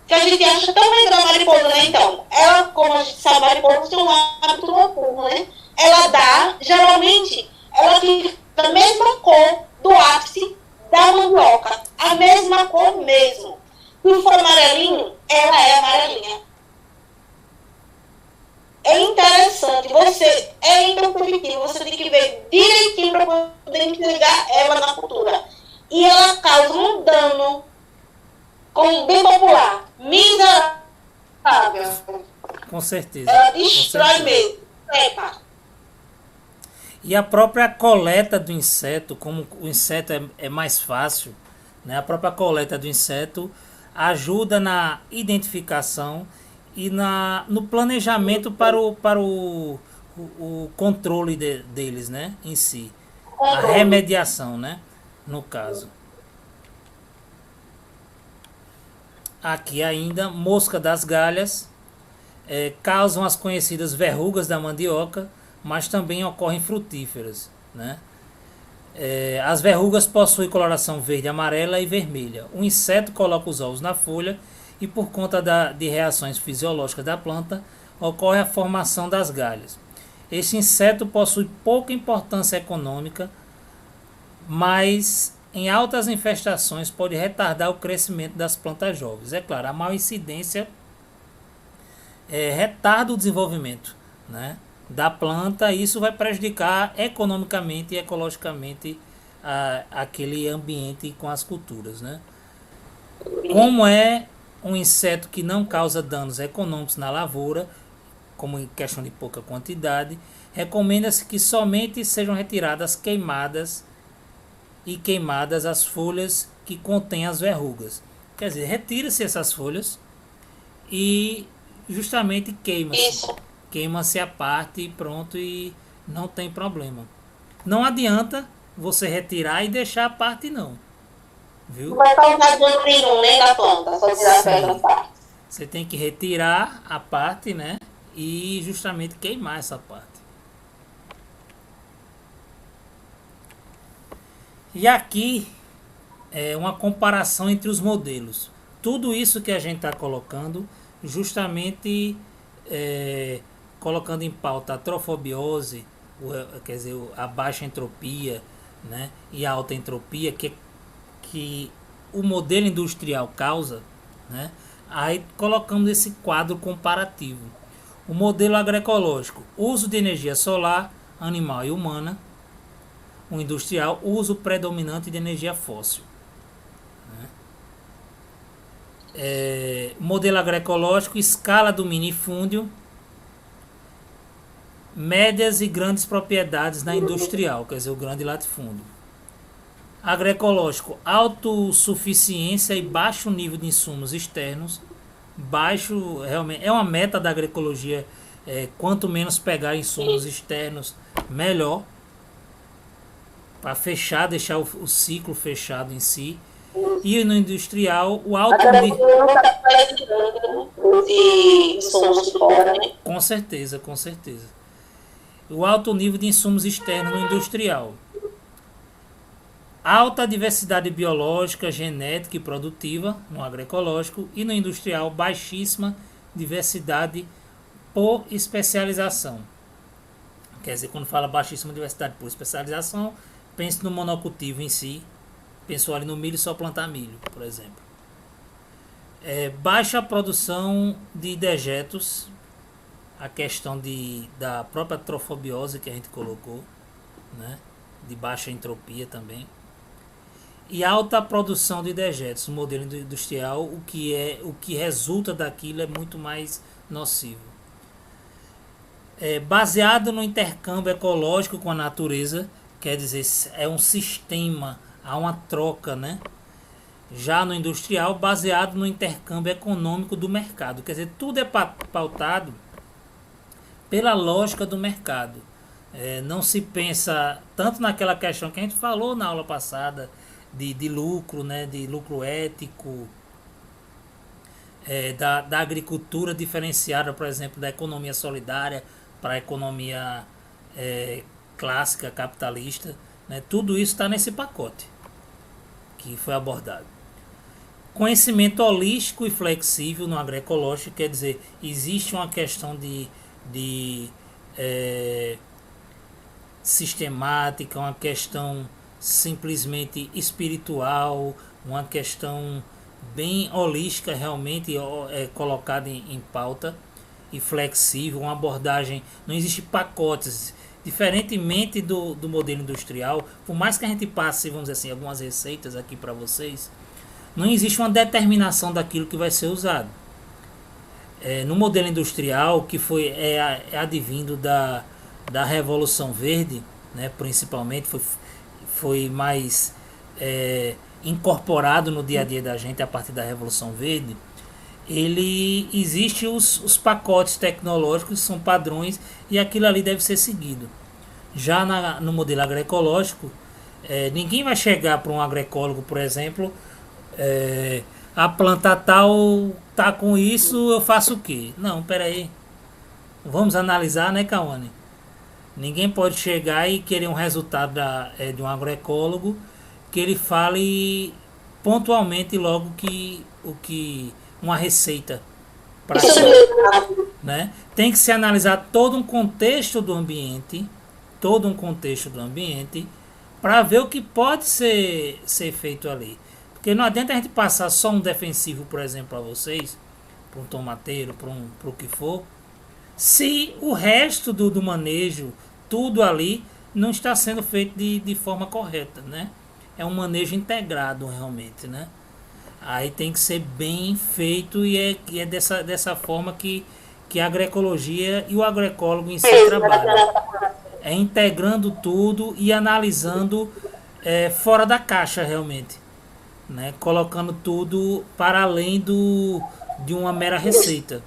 Que a gente acha tão legal a mariposa, né? Então, ela, como a gente sabe, a mariposa tem um hábito noturno, né? Ela dá, geralmente, ela fica da mesma cor do ápice da mandioca. A mesma cor mesmo. Se for amarelinho, ela é amarelinha. É interessante, é imperceptível, você tem que ver direitinho para poder enxergar ela na cultura. E ela causa um dano, como bem popular, miserável. Com certeza. Ela destrói mesmo. Epa. E a própria coleta do inseto, como o inseto é mais fácil, né? A própria coleta do inseto ajuda na identificação e no planejamento para o controle deles, né? Em si. A remediação, né? No caso. Aqui ainda, mosca das galhas causam as conhecidas verrugas da mandioca, mas também ocorrem frutíferas, né? As verrugas possuem coloração verde, amarela e vermelha. O inseto coloca os ovos na folha e por conta de reações fisiológicas da planta ocorre a formação das galhas. Este inseto possui pouca importância econômica, mas em altas infestações pode retardar o crescimento das plantas jovens. É claro, a maior incidência retarda o desenvolvimento, né, da planta, e isso vai prejudicar economicamente e ecologicamente aquele ambiente com as culturas, né? Como é um inseto que não causa danos econômicos na lavoura, como em questão de pouca quantidade, recomenda-se que somente sejam retiradas queimadas as folhas que contêm as verrugas. Quer dizer, retira-se essas folhas e justamente queima-se a parte e pronto, e não tem problema. Não adianta você retirar e deixar a parte não, viu? Não vai causar dano nenhum, nem da planta, só tirar essa parte. Você tem que retirar a parte, né, e justamente queimar essa parte. E aqui é uma comparação entre os modelos. Tudo isso que a gente está colocando, justamente colocando em pauta a trofobiose, quer dizer, a baixa entropia, né, e a alta entropia que o modelo industrial causa, né, aí colocamos esse quadro comparativo. O modelo agroecológico, uso de energia solar, animal e humana. O industrial, uso predominante de energia fóssil. Modelo agroecológico, escala do minifúndio, médias e grandes propriedades na industrial, quer dizer, o grande latifúndio. Agroecológico, autossuficiência e baixo nível de insumos externos. Baixo, realmente, é uma meta da agroecologia, quanto menos pegar insumos externos, melhor, para fechar, deixar o ciclo fechado em si. E no industrial, o alto nível. Com certeza, com certeza. O alto nível de insumos externos no industrial. Alta diversidade biológica, genética e produtiva no agroecológico, e no industrial, baixíssima diversidade por especialização. Quer dizer, quando fala baixíssima diversidade por especialização, pense no monocultivo em si. Pensou ali no milho, só plantar milho, por exemplo. Baixa produção de dejetos, a questão da própria trofobiose que a gente colocou, né, de baixa entropia também. E alta produção de dejetos, o modelo industrial, o que resulta daquilo é muito mais nocivo. Baseado no intercâmbio ecológico com a natureza, quer dizer, é um sistema, há uma troca, né? Já no industrial, baseado no intercâmbio econômico do mercado, quer dizer, tudo é pautado pela lógica do mercado. Não se pensa tanto naquela questão que a gente falou na aula passada, de lucro, né, de lucro ético, da agricultura diferenciada, por exemplo, da economia solidária para a economia clássica, capitalista, né? Tudo isso está nesse pacote que foi abordado. Conhecimento holístico e flexível no agroecológico, quer dizer, existe uma questão de sistemática, uma questão simplesmente espiritual, uma questão bem holística realmente colocada em pauta e flexível, uma abordagem, não existe pacotes, diferentemente do modelo industrial, por mais que a gente passe, vamos dizer assim, algumas receitas aqui para vocês, não existe uma determinação daquilo que vai ser usado. No modelo industrial, que é advindo da Revolução Verde, né, principalmente, foi mais incorporado no dia a dia da gente a partir da Revolução Verde, existe os pacotes tecnológicos, são padrões, e aquilo ali deve ser seguido. Já no modelo agroecológico, ninguém vai chegar para um agroecólogo, por exemplo, a planta tal tá com isso, eu faço o quê? Não, peraí, vamos analisar, né, Cauane? Ninguém pode chegar e querer um resultado de um agroecólogo que ele fale pontualmente logo uma receita para né? Tem que se analisar todo um contexto do ambiente, para ver o que pode ser feito ali. Porque não adianta a gente passar só um defensivo, por exemplo, para vocês, para um tomateiro, para o que for, se o resto do manejo, tudo ali, não está sendo feito de forma correta, né? É um manejo integrado realmente, né? Aí tem que ser bem feito e é dessa forma que a agroecologia e o agroecólogo em si trabalham. É integrando tudo e analisando fora da caixa realmente, né? Colocando tudo para além de uma mera receita.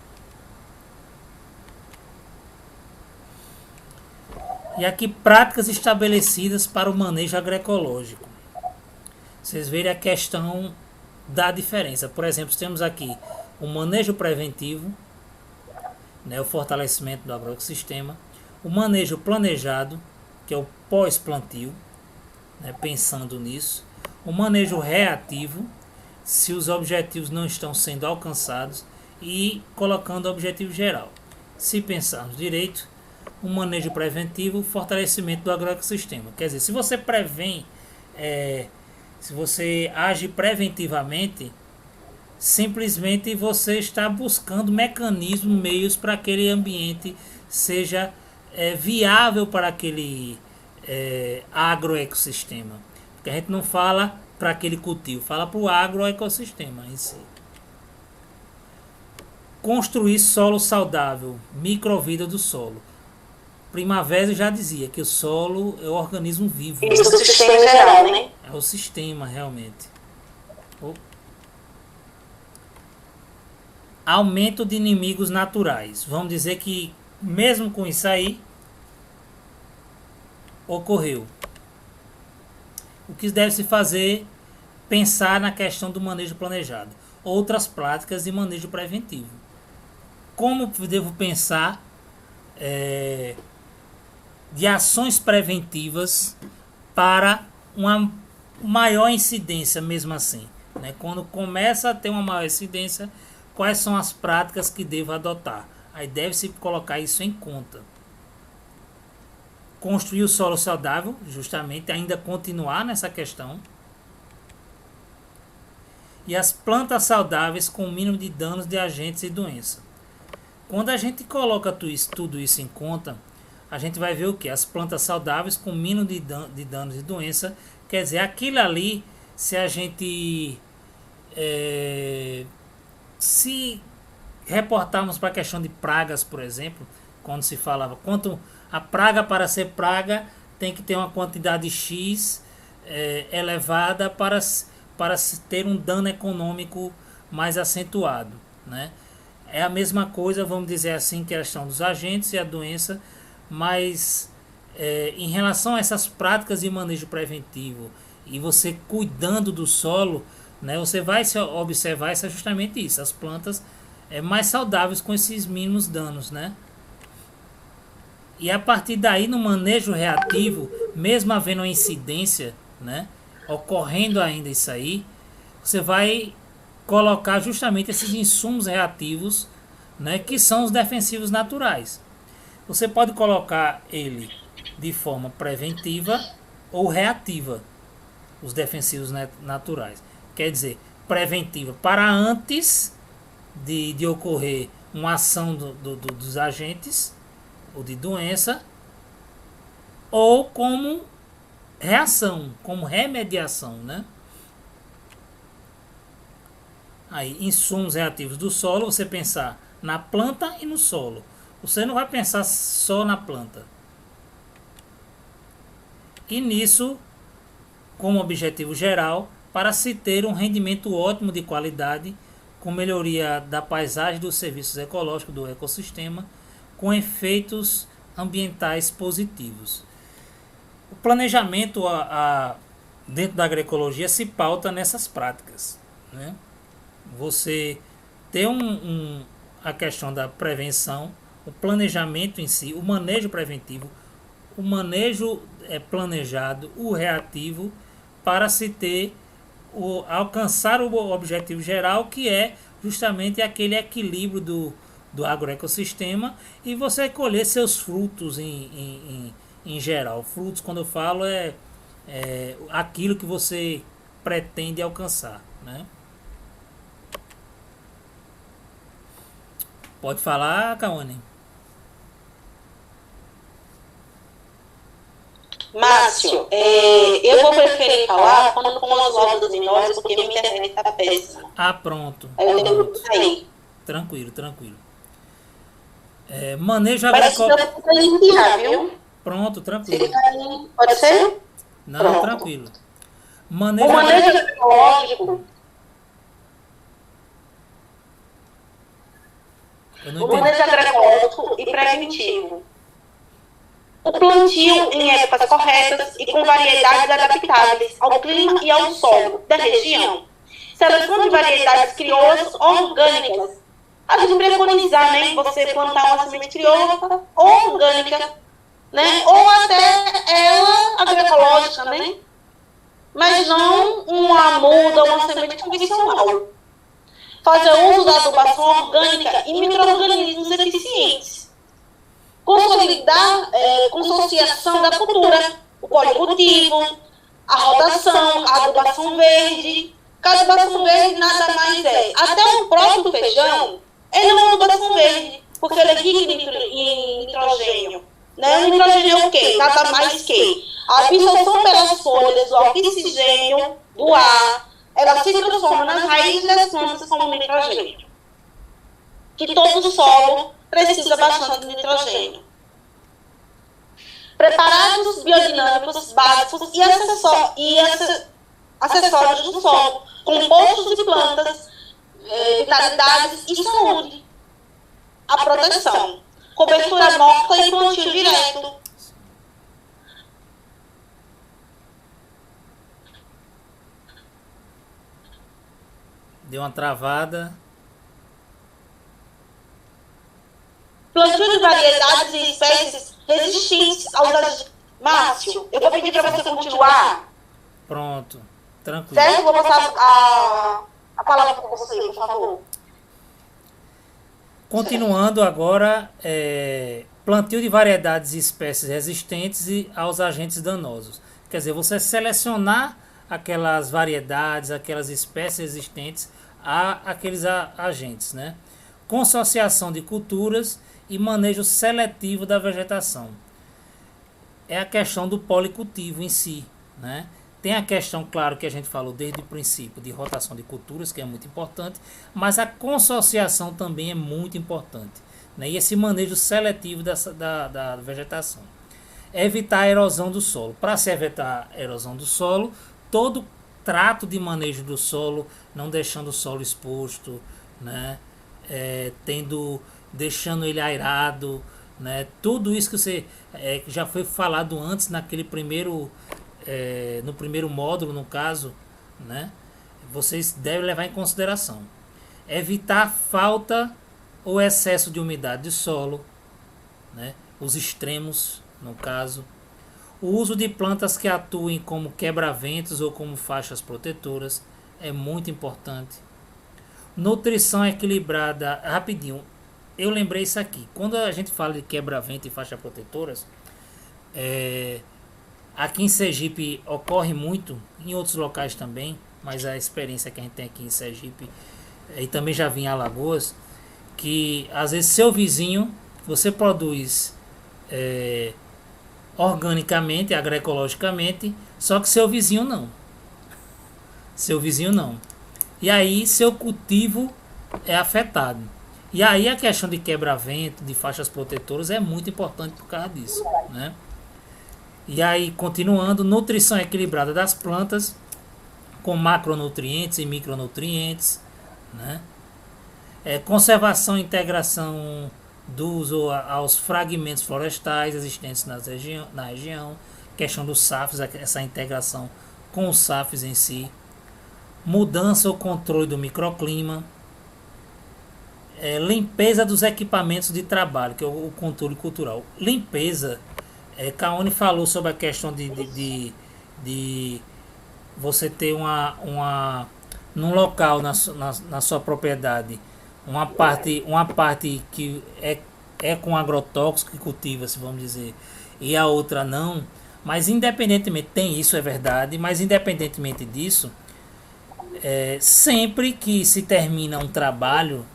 E aqui práticas estabelecidas para o manejo agroecológico. Vocês verem a questão da diferença. Por exemplo, temos aqui o manejo preventivo, né, o fortalecimento do agroecossistema, o manejo planejado, que é o pós-plantio, né, pensando nisso, o manejo reativo, se os objetivos não estão sendo alcançados, e colocando o objetivo geral. Se pensarmos direito, o manejo preventivo, o fortalecimento do agroecossistema. Quer dizer, se você prevém, se você age preventivamente, simplesmente você está buscando mecanismos, meios para aquele ambiente seja viável para aquele agroecossistema. Porque a gente não fala para aquele cultivo, fala para o agroecossistema em si. Construir solo saudável, microvida do solo. Primavera já dizia que o solo é o organismo vivo. Isso do sistema geral, né? É o sistema, realmente. Aumento de inimigos naturais. Vamos dizer que, mesmo com isso aí, ocorreu. O que deve se fazer? Pensar na questão do manejo planejado. Outras práticas de manejo preventivo. Como devo pensar de ações preventivas para uma maior incidência mesmo assim, né? Quando começa a ter uma maior incidência, quais são as práticas que devo adotar? Aí deve-se colocar isso em conta. Construir o solo saudável, justamente, ainda continuar nessa questão. E as plantas saudáveis com o mínimo de danos de agentes e doenças. Quando a gente coloca tudo isso em conta, a gente vai ver o que? As plantas saudáveis com mínimo de danos e doença. Quer dizer, aquilo ali, se a gente se reportarmos para a questão de pragas, por exemplo, quando se falava quanto a praga, para ser praga, tem que ter uma quantidade X elevada para ter um dano econômico mais acentuado, né? É a mesma coisa, vamos dizer assim, que a questão dos agentes e a doença, mas em relação a essas práticas de manejo preventivo e você cuidando do solo, né, você vai observar justamente isso, as plantas mais saudáveis com esses mínimos danos, né? E a partir daí, no manejo reativo, mesmo havendo uma incidência, né, ocorrendo ainda isso aí, você vai colocar justamente esses insumos reativos, né, que são os defensivos naturais. Você pode colocar ele de forma preventiva ou reativa, os defensivos naturais. Quer dizer, preventiva para antes de ocorrer uma ação dos agentes ou de doença, ou como reação, como remediação, né? Aí, insumos reativos do solo, você pensar na planta e no solo. Você não vai pensar só na planta. E nisso, como objetivo geral, para se ter um rendimento ótimo de qualidade, com melhoria da paisagem, dos serviços ecológicos do ecossistema, com efeitos ambientais positivos. O planejamento dentro da agroecologia se pauta nessas práticas, né? Você ter a questão da prevenção, o planejamento em si, o manejo preventivo, o manejo planejado, o reativo, para se ter alcançar o objetivo geral, que é justamente aquele equilíbrio do agroecossistema, e você colher seus frutos em geral. Frutos, quando eu falo, é aquilo que você pretende alcançar, né? Pode falar, Kaone. Márcio, eu vou preferir falar quando com as rodas menores, porque minha internet está péssima. Pronto. Aí eu tenho que sair. Tranquilo. Manejo agroecológico. Viu? Pronto, tranquilo. Pode ser? Não, pronto. Tranquilo. O manejo agroecológico. O manejo agroecológico e preventivo. O plantio em épocas corretas e com variedades adaptáveis ao clima e ao solo da região. Seleção de variedades crioulas orgânicas. A gente preconizar, né, você plantar uma semente crioula ou orgânica, né, ou até ela agroecológica, né, mas não uma muda, uma semente convencional. Fazer uso da adubação orgânica e micro-organismos eficientes. Consolidar consociação da cultura, o policultivo, a rotação, a adubação verde. A adubação verde nada mais é. Até o próprio feijão, ele é uma adubação verde, porque ele é rico em nitrogênio. Né? O nitrogênio é o quê? Nada mais que a absorção pelas folhas do oxigênio do ar, ela se transforma nas raízes das plantas como nitrogênio. Que todo solo precisa bastante de nitrogênio. Preparados biodinâmicos básicos e acessórios do solo, compostos de plantas, vitalidades e saúde. A proteção. Cobertura morta e plantio direto. Deu uma travada. Plantio de variedades e espécies resistentes aos agentes. Márcio, eu vou pedir para você continuar. Pronto, tranquilo. Certo? Vou passar a palavra para você, por favor. Continuando agora, plantio de variedades e espécies resistentes aos agentes danosos. Quer dizer, você selecionar aquelas variedades, aquelas espécies resistentes àqueles agentes, né? Consociação de culturas e manejo seletivo da vegetação. É a questão do policultivo em si, né? Tem a questão, claro, que a gente falou desde o princípio, de rotação de culturas, que é muito importante, mas a consociação também é muito importante, né? E esse manejo seletivo da vegetação. Evitar a erosão do solo. Para se evitar a erosão do solo, todo trato de manejo do solo, não deixando o solo exposto, né? Deixando ele aerado, né? Tudo isso que você já foi falado antes naquele primeiro no primeiro módulo, no caso, né? Vocês devem levar em consideração. Evitar falta ou excesso de umidade de solo, né? Os extremos, no caso. O uso de plantas que atuem como quebra-ventos ou como faixas protetoras é muito importante. Nutrição equilibrada. Rapidinho, eu lembrei isso aqui. Quando a gente fala de quebra-vento e faixas protetoras, Aqui em Sergipe ocorre muito, em outros locais também, mas a experiência que a gente tem aqui em Sergipe, e também já vi em Alagoas, que às vezes seu vizinho, você produz organicamente, agroecologicamente, só que seu vizinho não. Seu vizinho não. E aí seu cultivo é afetado. E aí a questão de quebra-vento, de faixas protetoras é muito importante por causa disso, né? E aí, continuando, nutrição equilibrada das plantas, com macronutrientes e micronutrientes, né? Conservação e integração do uso aos fragmentos florestais existentes na região, questão dos SAFs, essa integração com os SAFs em si, mudança ou controle do microclima, limpeza dos equipamentos de trabalho, que é o controle cultural. Limpeza, Kaone falou sobre a questão de você ter num local na sua propriedade uma parte que é com agrotóxico que cultiva-se, vamos dizer, e a outra não, mas independentemente, tem isso, é verdade, mas independentemente disso, sempre que se termina um trabalho,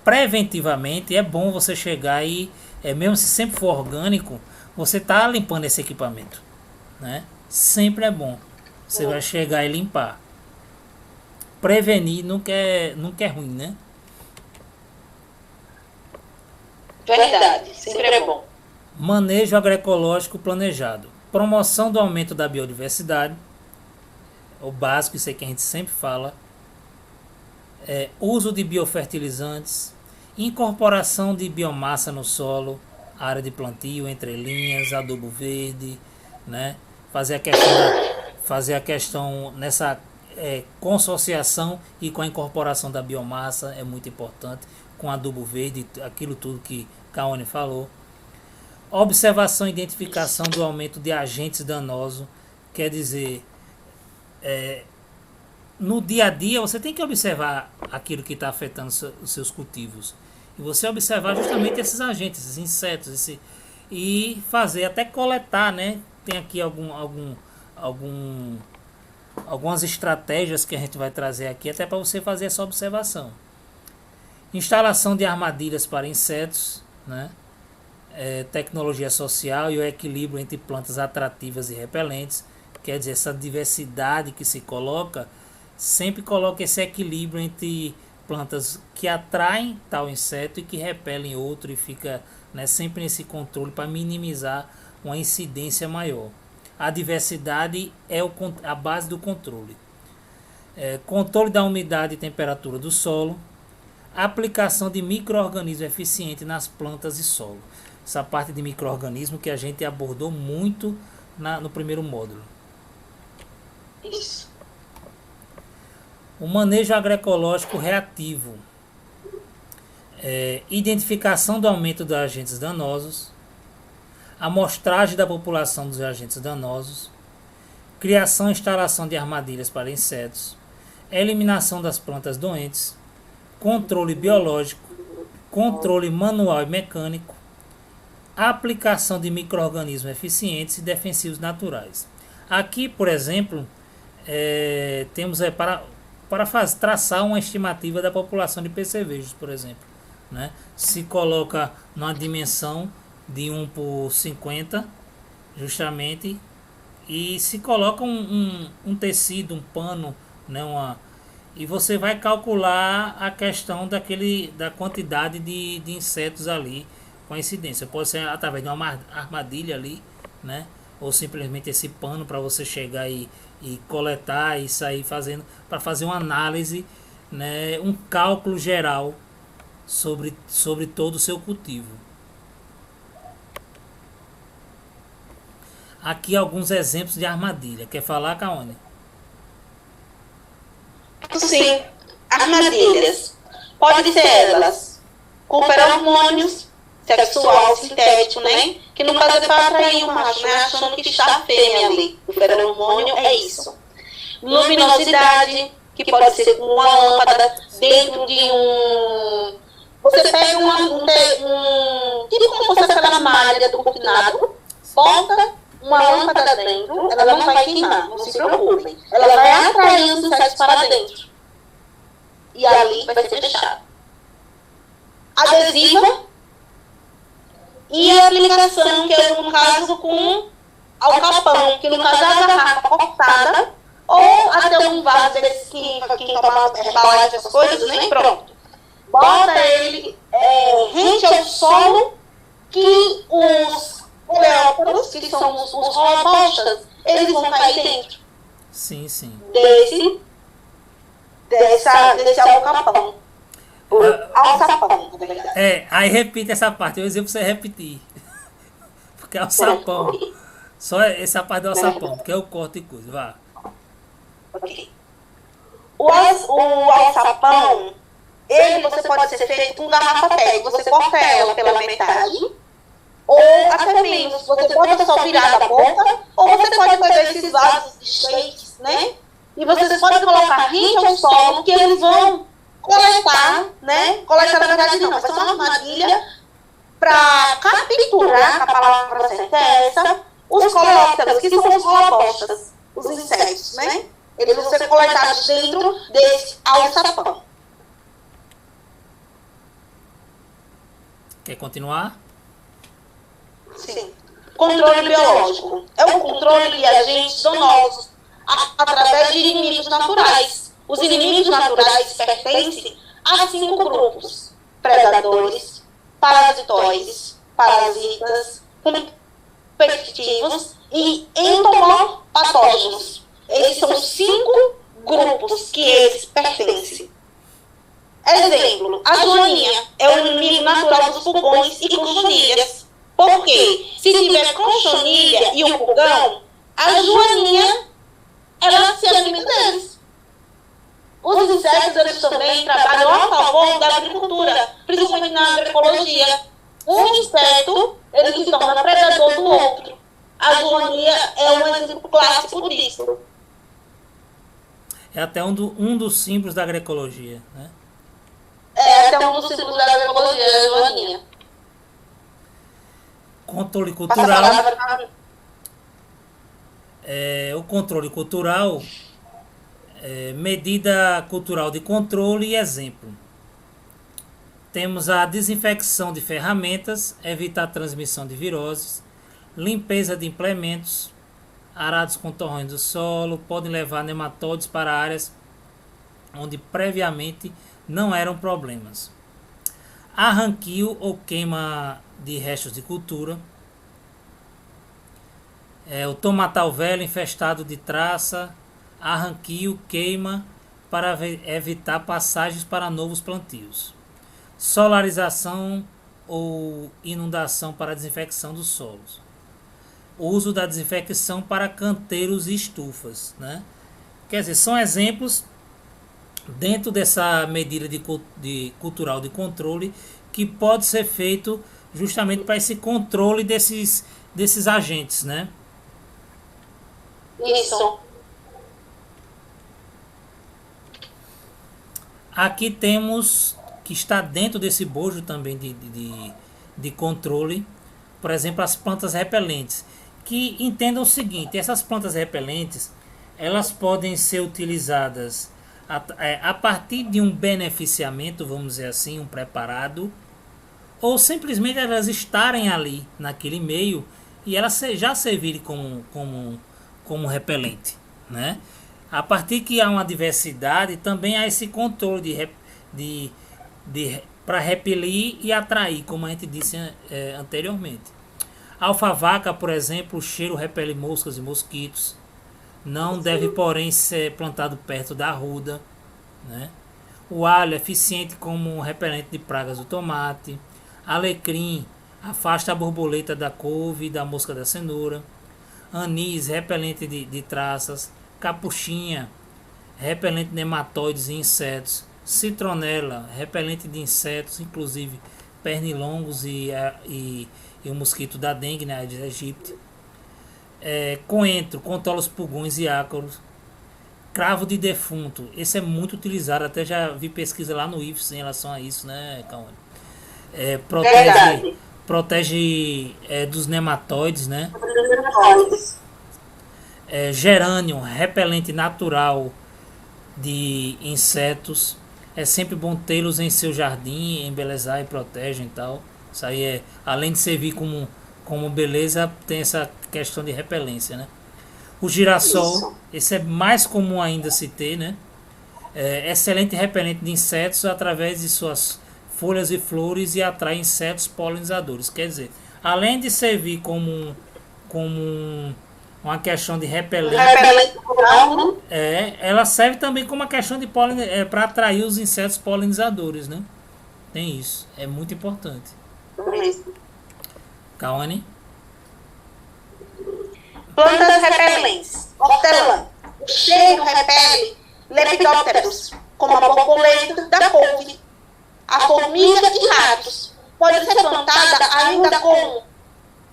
preventivamente é bom você chegar e, mesmo se sempre for orgânico, você tá limpando esse equipamento, né? Sempre é bom, você vai chegar e limpar. Prevenir nunca é ruim, né? Verdade, sempre é bom. Manejo agroecológico planejado. Promoção do aumento da biodiversidade. O básico, isso aí que a gente sempre fala. Uso de biofertilizantes. Incorporação de biomassa no solo. Área de plantio, entrelinhas, adubo verde, né? Fazer a questão nessa consociação e com a incorporação da biomassa é muito importante, com adubo verde, aquilo tudo que Kaone falou. Observação e identificação do aumento de agentes danosos, quer dizer, no dia a dia você tem que observar aquilo que está afetando os seus cultivos, e você observar justamente esses agentes, esses insetos, e fazer, até coletar, né? Tem aqui algumas estratégias que a gente vai trazer aqui até para você fazer essa observação. Instalação de armadilhas para insetos, né? Tecnologia social e o equilíbrio entre plantas atrativas e repelentes, quer dizer, essa diversidade que se coloca, sempre coloca esse equilíbrio entre plantas que atraem tal inseto e que repelem outro, e fica, né, sempre nesse controle para minimizar uma incidência maior. A diversidade é a base do controle. Controle da umidade e temperatura do solo. Aplicação de micro-organismo eficiente nas plantas e solo. Essa parte de micro-organismo que a gente abordou muito no primeiro módulo. Isso. O manejo agroecológico reativo. Identificação do aumento dos agentes danosos. Amostragem da população dos agentes danosos, criação e instalação de armadilhas para insetos, eliminação das plantas doentes, controle biológico, controle manual e mecânico, aplicação de micro-organismos eficientes e defensivos naturais. Aqui, por exemplo, temos para traçar uma estimativa da população de percevejos, por exemplo, né? Se coloca numa dimensão de 1 por 50, justamente, e se coloca um tecido, um pano, né, e você vai calcular a questão da quantidade de insetos ali com a incidência. Pode ser através de uma armadilha ali, né, ou simplesmente esse pano para você chegar e coletar e sair fazendo, para fazer uma análise, né, um cálculo geral sobre todo o seu cultivo. Aqui alguns exemplos de armadilha. Quer falar, Kaone? Sim, armadilhas. Pode ser elas com feromônios, sexual, sintético, né? Que no caso é para atrair o macho, né? Achando que está a fêmea ali. O feromônio é isso. Luminosidade, que pode ser com uma lâmpada dentro de um... Você pega tipo como fosse aquela malha do cortinado, bota uma lâmpada dentro, ela não vai queimar, não se preocupem. Ela vai atrair os insetos para dentro. E ali vai ser fechado. Adesiva e a aplicação, que é no caso com alcapão, que no caso é a garrafa cortada, ou até um vaso desse que quem toma embalagem, essas coisas, né? Pronto. Bota ele rente ao solo, que os coleópteros, que são os robostas, eles vão cair dentro. Sim, sim. Desse alcapão. Alçapão, na verdade. Aí repita essa parte, eu ia dizer pra você repetir. Porque é o sapão. Só essa parte do alçapão, porque é o corte e coisa, vá. Ok. O alçapão, ele você pode ser feito com garrafa PET. Você corta ela pela metade, ou até menos. Você pode só virar da boca, ou você pode pegar esses vasos de shakes, né? E vocês podem colocar rente ao solo, que eles vão coletar, né? Coletar, na verdade, não. Vai ser uma armadilha para capturar, a palavra certa é essa, os coleópteros, que são os robostas, os insetos, né? Eles vão ser coletados dentro desse alçapão. Quer continuar? Sim. Controle biológico. É o controle de agentes danosos através de inimigos naturais. Os inimigos naturais pertencem a 5 grupos: predadores, parasitoides, parasitas, competitivos e entomopatógenos. Esses são 5 grupos que eles pertencem. Exemplo, a joaninha é o inimigo natural dos pulgões e conchonilhas. Por quê? Se tiver conchonilha e um pulgão, a joaninha, ela se alimenta deles. Os insetos, eles também trabalham a favor da agricultura, principalmente na agroecologia. Um inseto, ele se torna predador do outro. A joaninha é um exemplo clássico disso. É até um dos símbolos da agroecologia, né? É até um dos símbolos da agroecologia, a joaninha. Controle cultural. O controle cultural, medida cultural de controle e exemplo. Temos a desinfecção de ferramentas, evitar a transmissão de viroses, limpeza de implementos, arados com torrões do solo, podem levar nematóides para áreas onde previamente não eram problemas. Arranquio ou queima de restos de cultura. O tomatal velho infestado de traça, arranquio, queima para evitar passagens para novos plantios. Solarização ou inundação para desinfecção dos solos. O uso da desinfecção para canteiros e estufas, né? Quer dizer, são exemplos dentro dessa medida de cultural de controle que pode ser feito justamente para esse controle desses agentes, né? Isso. Aqui temos que está dentro desse bojo também de controle, por exemplo, as plantas repelentes, que entendam o seguinte: essas plantas repelentes, elas podem ser utilizadas a partir de um beneficiamento, vamos dizer assim, um preparado, ou simplesmente elas estarem ali naquele meio e elas já servirem como repelente, né? A partir que há uma diversidade, também há esse controle para repelir e atrair, como a gente disse anteriormente. A alfavaca, por exemplo, o cheiro repele moscas e mosquitos. Não deve, porém, ser plantado perto da arruda, né? O alho é eficiente como repelente de pragas do tomate. Alecrim afasta a borboleta da couve e da mosca da cenoura. Anis, repelente de traças. Capuchinha, repelente de nematóides e insetos. Citronela, repelente de insetos, inclusive pernilongos e o mosquito da dengue, né, Aedes aegypti. Coentro, controla os pulgões e ácaros. Cravo de defunto, esse é muito utilizado, até já vi pesquisa lá no IFES em relação a isso, né, Cauane? protege dos nematóides, né? Nematóides. Gerânio, repelente natural de insetos. É sempre bom tê-los em seu jardim, embelezar e protegem e tal. Isso aí além de servir como beleza, tem essa questão de repelência, né? O girassol, Isso. esse é mais comum ainda se ter, né? Excelente repelente de insetos através de suas folhas e flores e atrai insetos polinizadores. Quer dizer, além de servir como uma questão de repelente, Natural, ela serve também como uma questão de para atrair os insetos polinizadores, né? Tem isso, é muito importante. mesmo. Cauane? Plantas repelentes. Hortelã. O cheiro repele lepidópteros, como a borboleta da couve, a formiga e ratos. Pode ser plantada ainda com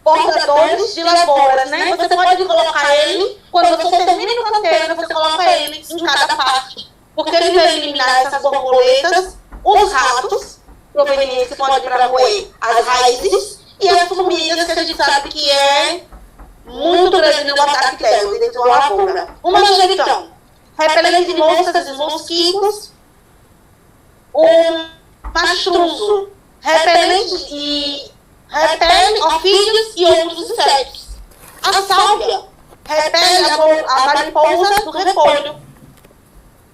portadores de lavouras, né? Você pode colocar ele, quando você termina no canteiro, você coloca ele em cada parte. Porque ele vai eliminar essas borboletas, os ratos provenientes que podem para roer as raízes, e as formigas, que a gente sabe que é muito grande no ataque delas dentro da lavoura. O manjericão, repelente de moscas e mosquitos. O mastrunzo, repelente e repele ofídeos e outros insetos. A sálvia repele a mariposa do repolho.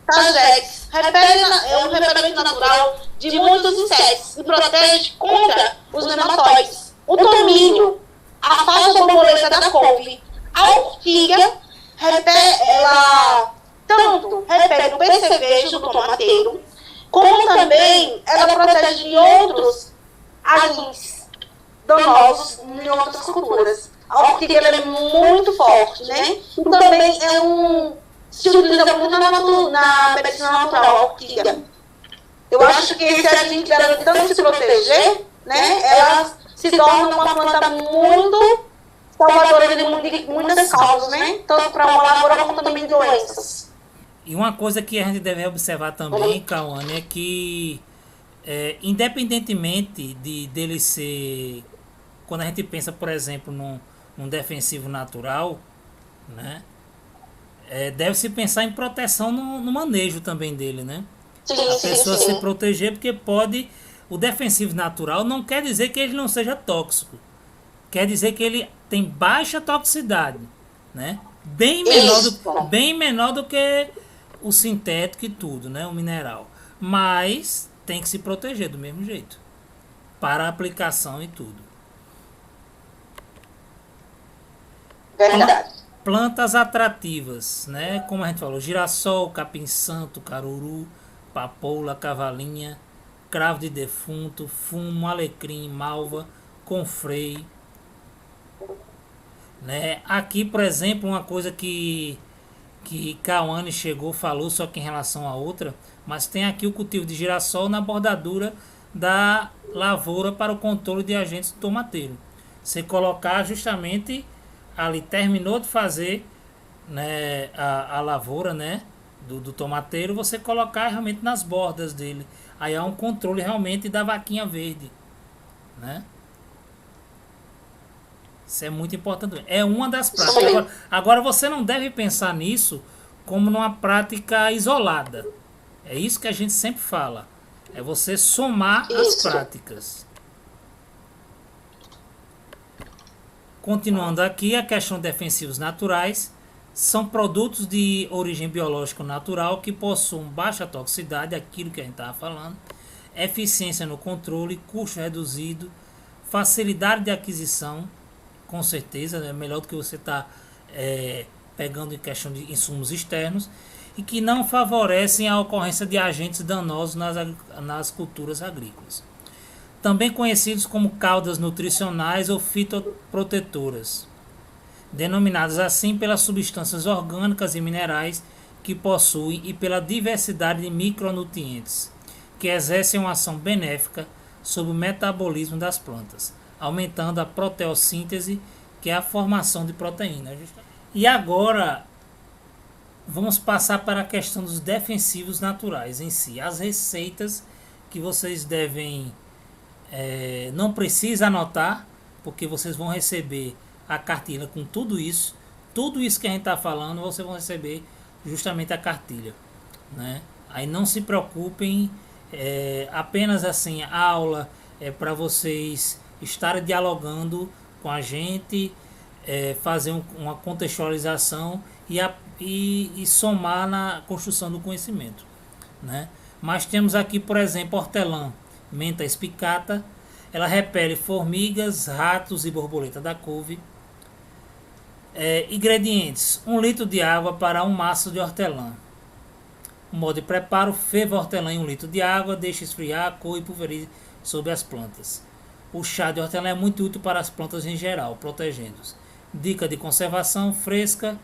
Tagetes é um repelente natural de muitos insetos e protege contra os nematóides. O tomilho, a falsa borboleta da couve. A ortiga, ela tanto repele o percevejo do tomateiro, como também ela protege de outros agentes danosos em outras culturas. A ortiga ela é muito forte, né? E também se utiliza muito na medicina natural, a ortiga. Eu acho que esse agente dela, tanto se proteger, né? Ela se torna uma planta muito salvadora de muitas causas, né? Tanto para uma lavoura como também doenças. E uma coisa que a gente deve observar também, Cauane, é que independentemente dele ser, quando a gente pensa, por exemplo, num defensivo natural, né? Deve-se pensar em proteção no manejo também dele, né? Sim, A pessoa sim. se proteger, porque o defensivo natural não quer dizer que ele não seja tóxico. Quer dizer que ele tem baixa toxicidade, né? Bem menor do que o sintético e tudo, né? O mineral. Mas tem que se proteger do mesmo jeito. Para a aplicação e tudo. Verdade. Plantas atrativas, né? Como a gente falou, girassol, capim-santo, caruru, papoula, cavalinha, cravo de defunto, fumo, alecrim, malva, confrei, né? Aqui, por exemplo, uma coisa que Cauane falou, só que em relação a outra, mas tem aqui o cultivo de girassol na bordadura da lavoura para o controle de agentes do tomateiro. Você colocar justamente ali, terminou de fazer, né, a lavoura, né, do tomateiro, você colocar realmente nas bordas dele. Aí há um controle realmente da vaquinha verde, né? Isso é muito importante. É uma das práticas. Agora você não deve pensar nisso como numa prática isolada. É isso que a gente sempre fala. É você somar as práticas. Continuando aqui, a questão de defensivos naturais são produtos de origem biológica natural que possuem baixa toxicidade, aquilo que a gente estava falando, eficiência no controle, custo reduzido, facilidade de aquisição, com certeza, é melhor do que você estar pegando em questão de insumos externos, e que não favorecem a ocorrência de agentes danosos nas culturas agrícolas. Também conhecidos como caudas nutricionais ou fitoprotetoras, denominadas assim pelas substâncias orgânicas e minerais que possuem e pela diversidade de micronutrientes, que exercem uma ação benéfica sobre o metabolismo das plantas, aumentando a proteossíntese, que é a formação de proteínas. E agora vamos passar para a questão dos defensivos naturais em si, as receitas que vocês devem Não precisa anotar, porque vocês vão receber a cartilha com tudo isso que a gente está falando, vocês vão receber justamente a cartilha, né? Aí não se preocupem, apenas assim, a aula é para vocês estarem dialogando com a gente, fazer uma contextualização e somar na construção do conhecimento, né? Mas temos aqui, por exemplo, hortelã, menta espicata, ela repele formigas, ratos e borboleta da couve. Ingredientes: 1 litro de água para 1 maço de hortelã. O modo de preparo: ferva a hortelã em 1 litro de água, deixe esfriar, coe e pulverize sobre as plantas. O chá de hortelã é muito útil para as plantas em geral, protegendo-os. Dica de conservação: fresca,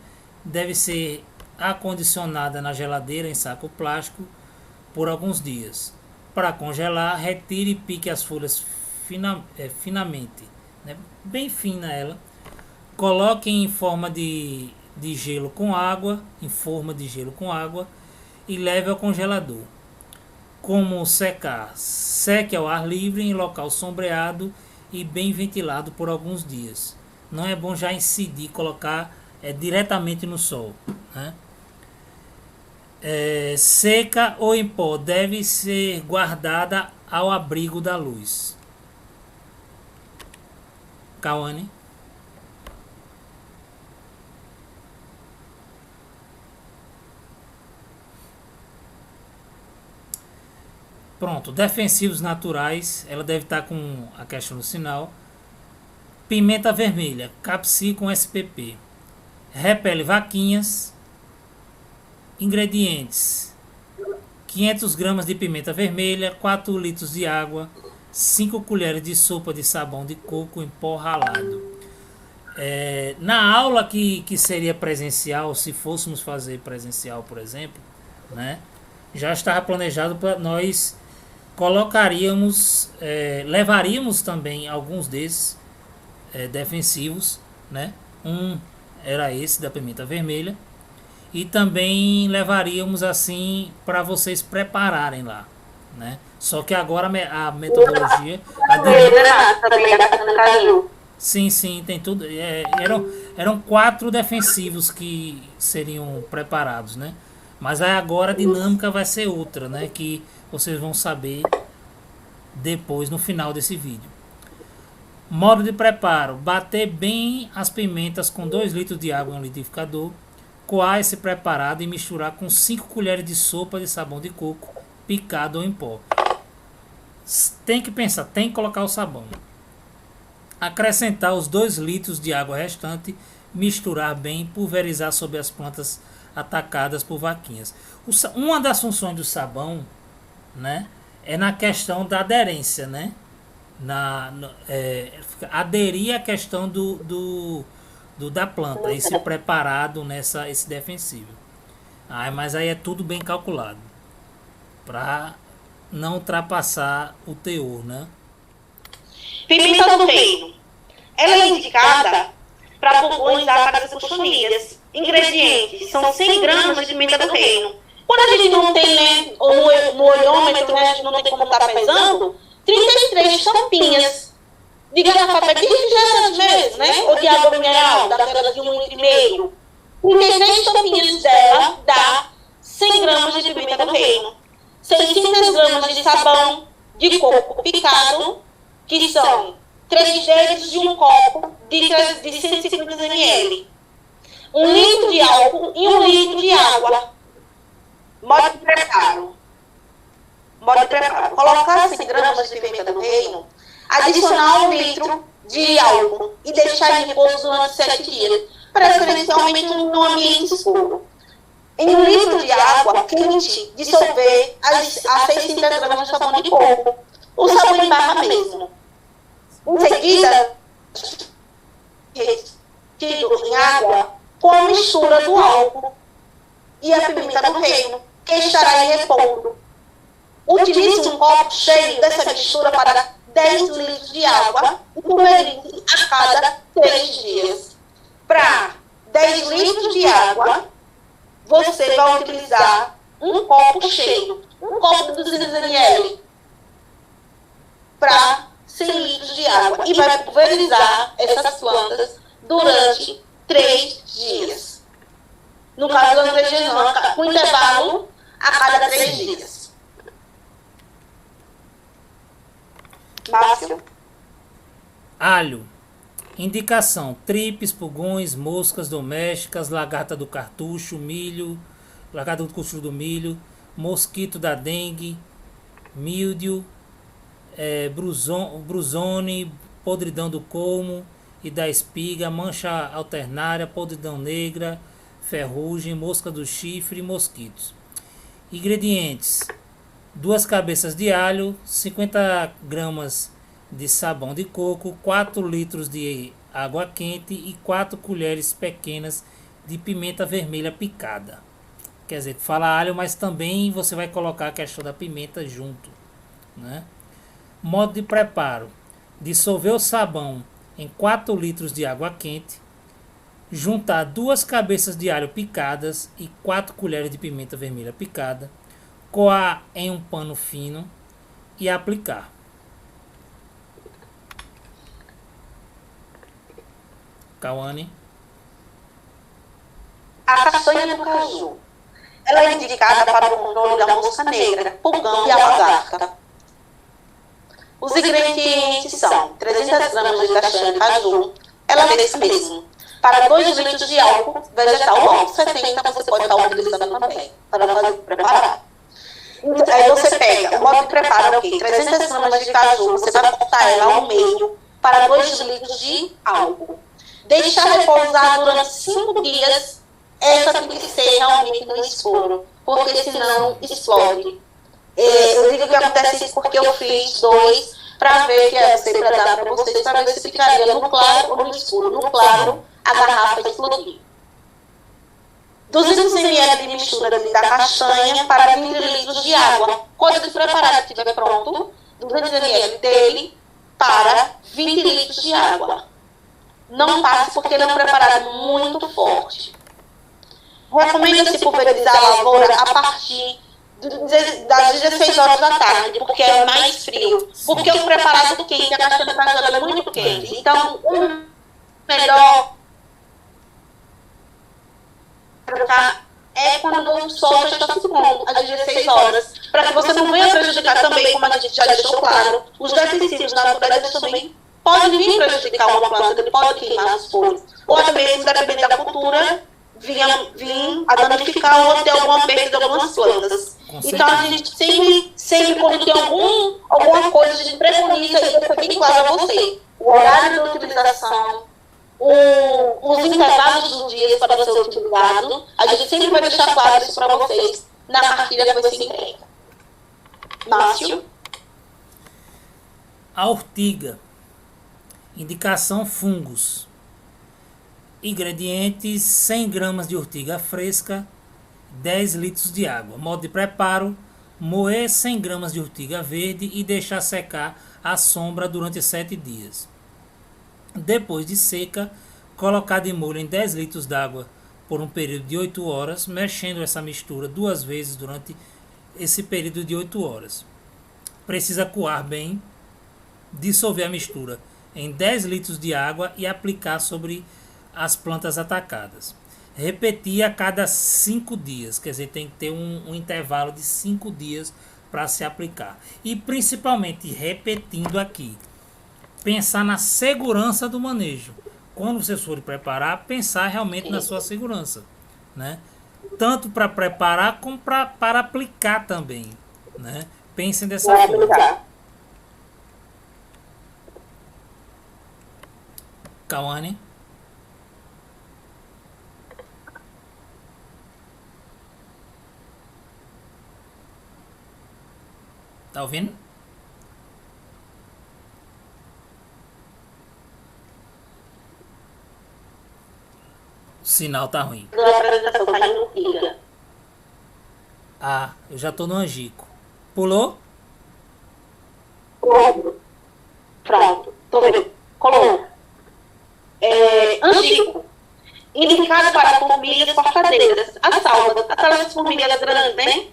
deve ser acondicionada na geladeira em saco plástico por alguns dias. Para congelar, retire e pique as folhas finamente, né? Bem fina ela. Coloque em forma de gelo com água, e leve ao congelador. Como secar? Seque ao ar livre em local sombreado e bem ventilado por alguns dias. Não é bom já incidir, colocar diretamente no sol, né? Seca ou em pó, deve ser guardada ao abrigo da luz. Cauane? Pronto, defensivos naturais, ela deve estar com a questão no sinal. Pimenta vermelha, capsicum spp, repele vaquinhas. Ingredientes: 500 gramas de pimenta vermelha, 4 litros de água, 5 colheres de sopa de sabão de coco em pó ralado. Na aula que seria presencial, se fôssemos fazer presencial, por exemplo, né, já estava planejado para nós colocaríamos, levaríamos também alguns desses defensivos, né? Era esse da pimenta vermelha, e também levaríamos assim para vocês prepararem lá, né? Só que agora a metodologia sim, tem tudo. Eram 4 defensivos que seriam preparados, né? Mas aí agora a dinâmica vai ser outra, né? Que vocês vão saber depois no final desse vídeo. Modo de preparo: bater bem as pimentas com 2 litros de água em um liquidificador, coar esse preparado e misturar com 5 colheres de sopa de sabão de coco picado ou em pó. Tem que pensar, tem que colocar o sabão. Acrescentar os 2 litros de água restante, misturar bem, pulverizar sobre as plantas atacadas por vaquinhas. Uma das funções do sabão, né, é na questão da aderência, né? Aderir à questão da planta, esse preparado esse defensivo. Mas aí é tudo bem calculado para não ultrapassar o teor, né? Pimenta do reino. Ela é indicada para pulgões, ácaras e cochonilhas. Ingredientes: são 100 gramas de pimenta do reino. Quando a gente não tem, né, ou no olhômetro, né, a gente não tem como estar pesando, 33 tampinhas de garrafa de refrigerante mesmo, né? Ou de água mineral, daquela de 1,5 litro. 33 tampinhas dela dá 100 gramas de pimenta do reino. 600 gramas de sabão de coco picado, que são 3 dedos de um copo de 150 ml. 1 litro de álcool e 1 litro de água. Modo de preparo. Colocar 100 gramas de pimenta do reino, adicionar 1 litro de álcool e deixar em repouso durante 7 dias, preferencialmente no ambiente escuro. Em 1 litro de água quente, dissolver as 600 gramas de sabão de coco. O sabão em barra mesmo. Em seguida, retido em água com a mistura do álcool e a pimenta do reino, que estará em repouso. Utilize um copo cheio dessa mistura para 10 litros de água e pulverize a cada 3 dias. Para 10 litros de água, você vai utilizar um copo cheio, um copo de 200 ml, para e vai pulverizar essas plantas durante 3 dias. No caso do antigerminal, com intervalo a cada 3 dias. Márcio? Alho. Indicação: tripes, pulgões, moscas domésticas, lagarta do cartucho, milho, lagarta do cartucho do milho, mosquito da dengue, míldio, brusone, podridão do colmo e da espiga, mancha alternária, podridão negra, ferrugem, mosca do chifre e mosquitos. Ingredientes: 2 cabeças de alho, 50 gramas de sabão de coco, 4 litros de água quente e 4 colheres pequenas de pimenta vermelha picada. Quer dizer, fala alho, mas também você vai colocar a questão da pimenta junto, né? Modo de preparo: dissolver o sabão em 4 litros de água quente, juntar 2 cabeças de alho picadas e 4 colheres de pimenta vermelha picada, coar em um pano fino e aplicar. Cauane? A castanha do caju. Ela é indicada para o controle da mosca negra, pulgão e a lagarta. Os ingredientes são 300 gramas de castanha de caju, ela é esse mesmo. Para 2 litros de álcool vegetal bom, 70 você pode estar utilizando também, para preparar. Aí você pega, o modo de preparo é o quê? 300 gramas de caju, você vai cortar ela ao meio para 2 litros de álcool. Deixar repousar durante 5 dias, essa tem que ser realmente no escuro, porque senão explode. Eu digo que acontece isso porque eu fiz 2 para ver que eu sei para dar para vocês, para ver se ficaria no claro ou no escuro. No claro, a garrafa explodiu. 200 ml de mistura da castanha para 20 litros de água. Quando esse preparado estiver pronto, 200 ml dele para 20 litros de água. Não passe porque ele é um preparado muito forte. Recomenda-se pulverizar a lavoura a partir das 16 horas da tarde, porque é mais frio. Porque o preparado quente, a castanha da caju é muito quente. Então, o melhor é quando o sol já está se pondo, às 16 horas, para que você não venha prejudicar também, como a gente já deixou claro, os defensivos naturais também podem vir prejudicar uma planta, ele pode queimar as folhas, ou até mesmo, dependendo da cultura, vir a danificar ou ter alguma perda de algumas plantas. Então, a gente sempre quando tem alguma coisa, a gente preconiza e deixa bem claro a você o horário de utilização, os intervalos dos dias para ser utilizado. A gente sempre vai deixar claro isso para vocês na cartilha que vai ser entregue. Márcio? A ortiga. Indicação: fungos. Ingredientes: 100 gramas de ortiga fresca, 10 litros de água. Modo de preparo: moer 100 gramas de ortiga verde e deixar secar à sombra durante 7 dias. Depois de seca, colocar de molho em 10 litros d'água por um período de 8 horas, mexendo essa mistura 2 vezes durante esse período de 8 horas. Precisa coar bem, dissolver a mistura em 10 litros de água e aplicar sobre as plantas atacadas. Repetir a cada 5 dias, quer dizer, tem que ter um intervalo de 5 dias para se aplicar. E principalmente, repetindo aqui, pensar na segurança do manejo. Quando vocês forem preparar, pensar realmente na sua segurança, né? Tanto para preparar como para aplicar também, né? Pensem dessa forma. Cauane? Tá ouvindo? O sinal tá ruim. Ah, eu já tô no Angico. Pulou? Pronto. Tô vendo. Colou. Angico. Indicado para formigas cortadeiras. As salvas. Aquelas formigas grandes, né?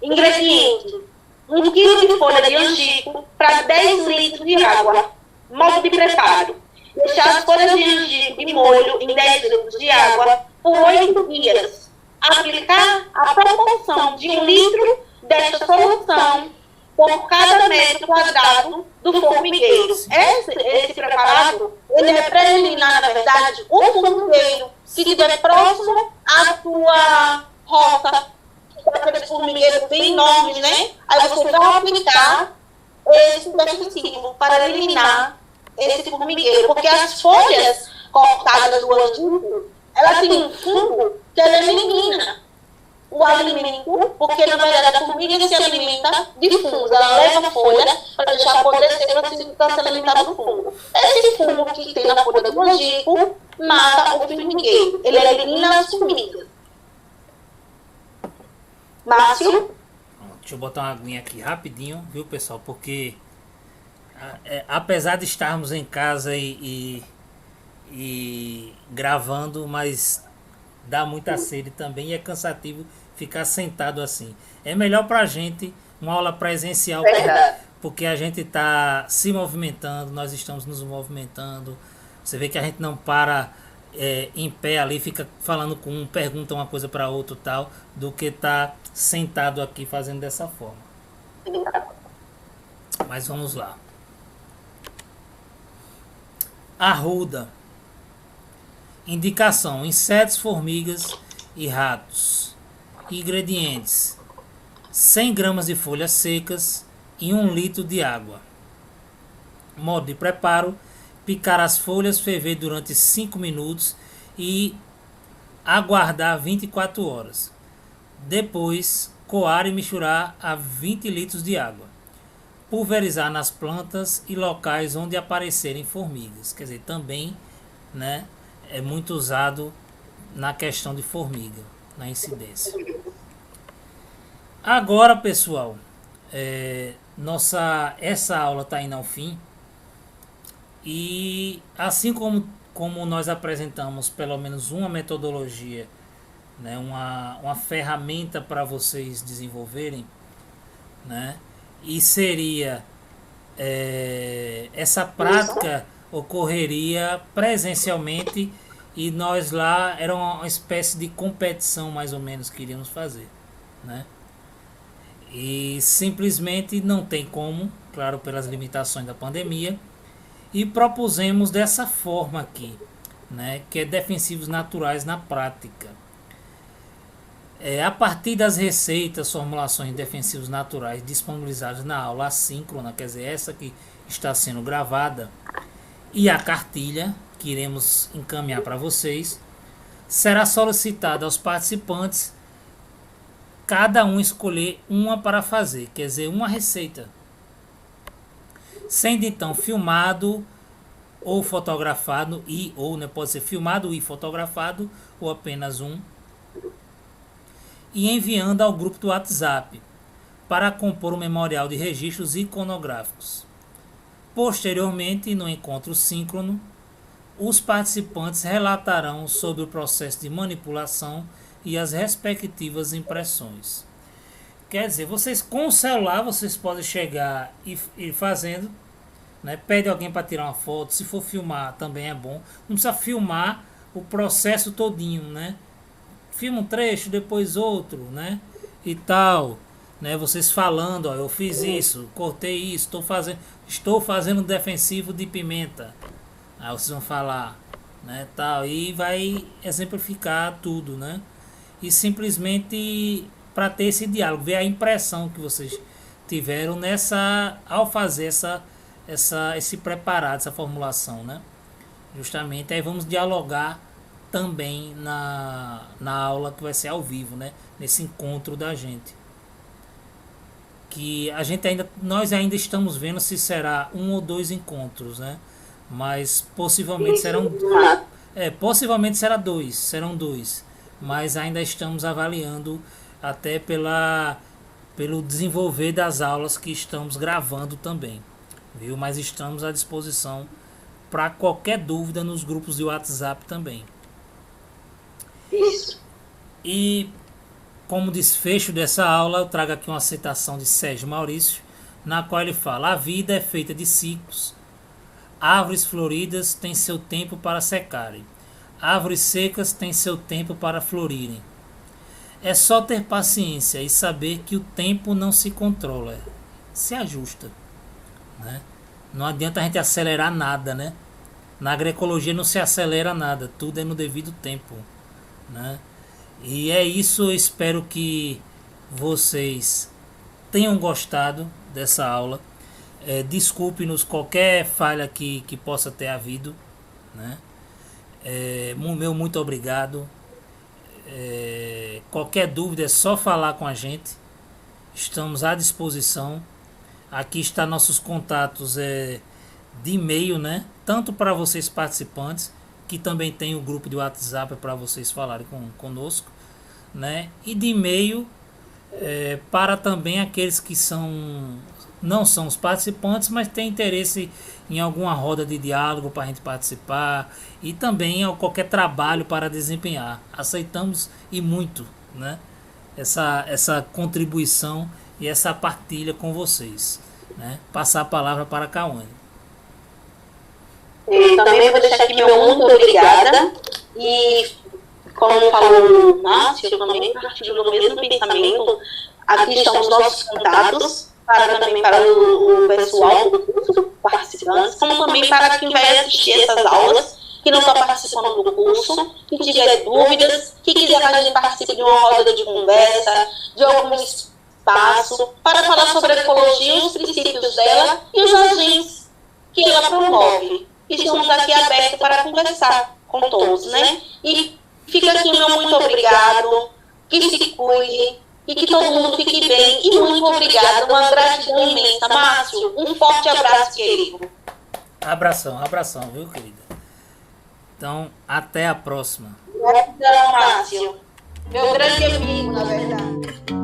Ingrediente: 1 kg de folha de angico para 10 litros de água. Modo de preparo. Deixar as folhas de gengibre em molho em 10 litros de água por 8 dias. Aplicar a proporção de 1 litro desta solução por cada metro quadrado do formigueiro. Esse preparado, ele é para eliminar, na verdade, o formigueiro que estiver próximo à sua rota. Aqueles formigueiros bem enormes, né? Aí você vai aplicar esse defensivo para eliminar esse formigueiro, porque as folhas cortadas do angico, ela tem um fungo que ela elimina o alimento, porque na verdade a formiga se alimenta de fungos, ela leva a folha para deixar apodrecer para se alimentar do fungo. Esse fungo que tem na folha do angico mata o formigueiro, ele elimina as formigas. Márcio? Deixa eu botar uma aguinha aqui rapidinho, viu, pessoal? Porque apesar de estarmos em casa e gravando, mas dá muita sede também e é cansativo ficar sentado assim. É melhor pra gente uma aula presencial, porque a gente está se movimentando, nós estamos nos movimentando. Você vê que a gente não para em pé ali, fica falando com um, pergunta uma coisa para outro tal, do que tá sentado aqui fazendo dessa forma. Mas vamos lá. Arruda. Indicação: insetos, formigas e ratos. Ingredientes: 100 gramas de folhas secas e 1 litro de água. Modo de preparo: picar as folhas, ferver durante 5 minutos e aguardar 24 horas. Depois, coar e misturar a 20 litros de água. Pulverizar nas plantas e locais onde aparecerem formigas. Quer dizer, também, né, é muito usado na questão de formiga, na incidência. Agora, pessoal, essa aula está indo ao fim. E assim como nós apresentamos pelo menos uma metodologia, né, uma ferramenta para vocês desenvolverem, né, e seria essa prática ocorreria presencialmente e nós lá era uma espécie de competição mais ou menos que iríamos fazer, né? E simplesmente não tem como, claro, pelas limitações da pandemia, e propusemos dessa forma aqui, né, que é defensivos naturais na prática. A partir das receitas, formulações de defensivos naturais disponibilizadas na aula assíncrona, quer dizer, essa que está sendo gravada, e a cartilha que iremos encaminhar para vocês, será solicitado aos participantes cada um escolher uma para fazer, quer dizer, uma receita, sendo então filmado ou fotografado pode ser filmado e fotografado ou apenas um, e enviando ao grupo do WhatsApp para compor um memorial de registros iconográficos. Posteriormente, no encontro síncrono, os participantes relatarão sobre o processo de manipulação e as respectivas impressões. Quer dizer, vocês com o celular vocês podem chegar e ir fazendo, né? Pede alguém para tirar uma foto, se for filmar também é bom. Não precisa filmar o processo todinho, né? Filma um trecho, depois outro, né? E tal, né? Vocês falando, ó, eu fiz isso, cortei isso, estou fazendo defensivo de pimenta. Aí vocês vão falar, né? Tal, e vai exemplificar tudo, né? E simplesmente para ter esse diálogo, ver a impressão que vocês tiveram ao fazer esse preparado, essa formulação, né? Justamente aí vamos dialogar também na aula que vai ser ao vivo, né? Nesse encontro da gente, que nós ainda estamos vendo se será 1 ou 2 encontros, né? Mas possivelmente serão serão dois, mas ainda estamos avaliando até pelo desenvolver das aulas que estamos gravando também, viu? Mas estamos à disposição para qualquer dúvida nos grupos de WhatsApp também. Isso. E como desfecho dessa aula, eu trago aqui uma citação de Sérgio Maurício, na qual ele fala: a vida é feita de ciclos. Árvores floridas têm seu tempo para secarem. Árvores secas têm seu tempo para florirem. É só ter paciência e saber que o tempo não se controla, se ajusta, né? Não adianta a gente acelerar nada, né? Na agroecologia não se acelera nada, tudo é no devido tempo, né? E é isso, eu espero que vocês tenham gostado dessa aula. Desculpe-nos qualquer falha que possa ter havido, né? Meu muito obrigado. Qualquer dúvida é só falar com a gente. Estamos à disposição. Aqui está nossos contatos de e-mail, né? Tanto para vocês participantes, que também tem o grupo de WhatsApp para vocês falarem conosco, né? E de e-mail para também aqueles que não são os participantes, mas têm interesse em alguma roda de diálogo para a gente participar e também qualquer trabalho para desempenhar. Aceitamos e muito, né? Essa contribuição e essa partilha com vocês, né? Passar a palavra para a Cauane. Também vou deixar aqui meu muito obrigada e, como falou o Márcio, eu também partilho do mesmo pensamento. Aqui estão os nossos contatos também para o pessoal do curso, participantes, como também para quem vai assistir essas aulas, que não está participando do curso, que tiver dúvidas, que quiser que a gente participe de uma roda de conversa, de algum espaço, para falar sobre a ecologia, os princípios dela e os agentes que ela promove. Estamos aqui abertos para conversar com todos, né? E fica aqui meu muito obrigado, que se cuide, e que todo mundo fique bem. E muito obrigada, uma gratidão imensa. Márcio, um forte abraço, querido. Abração, viu, querida? Então, até a próxima. Gratidão, Márcio. Meu grande amigo, na verdade.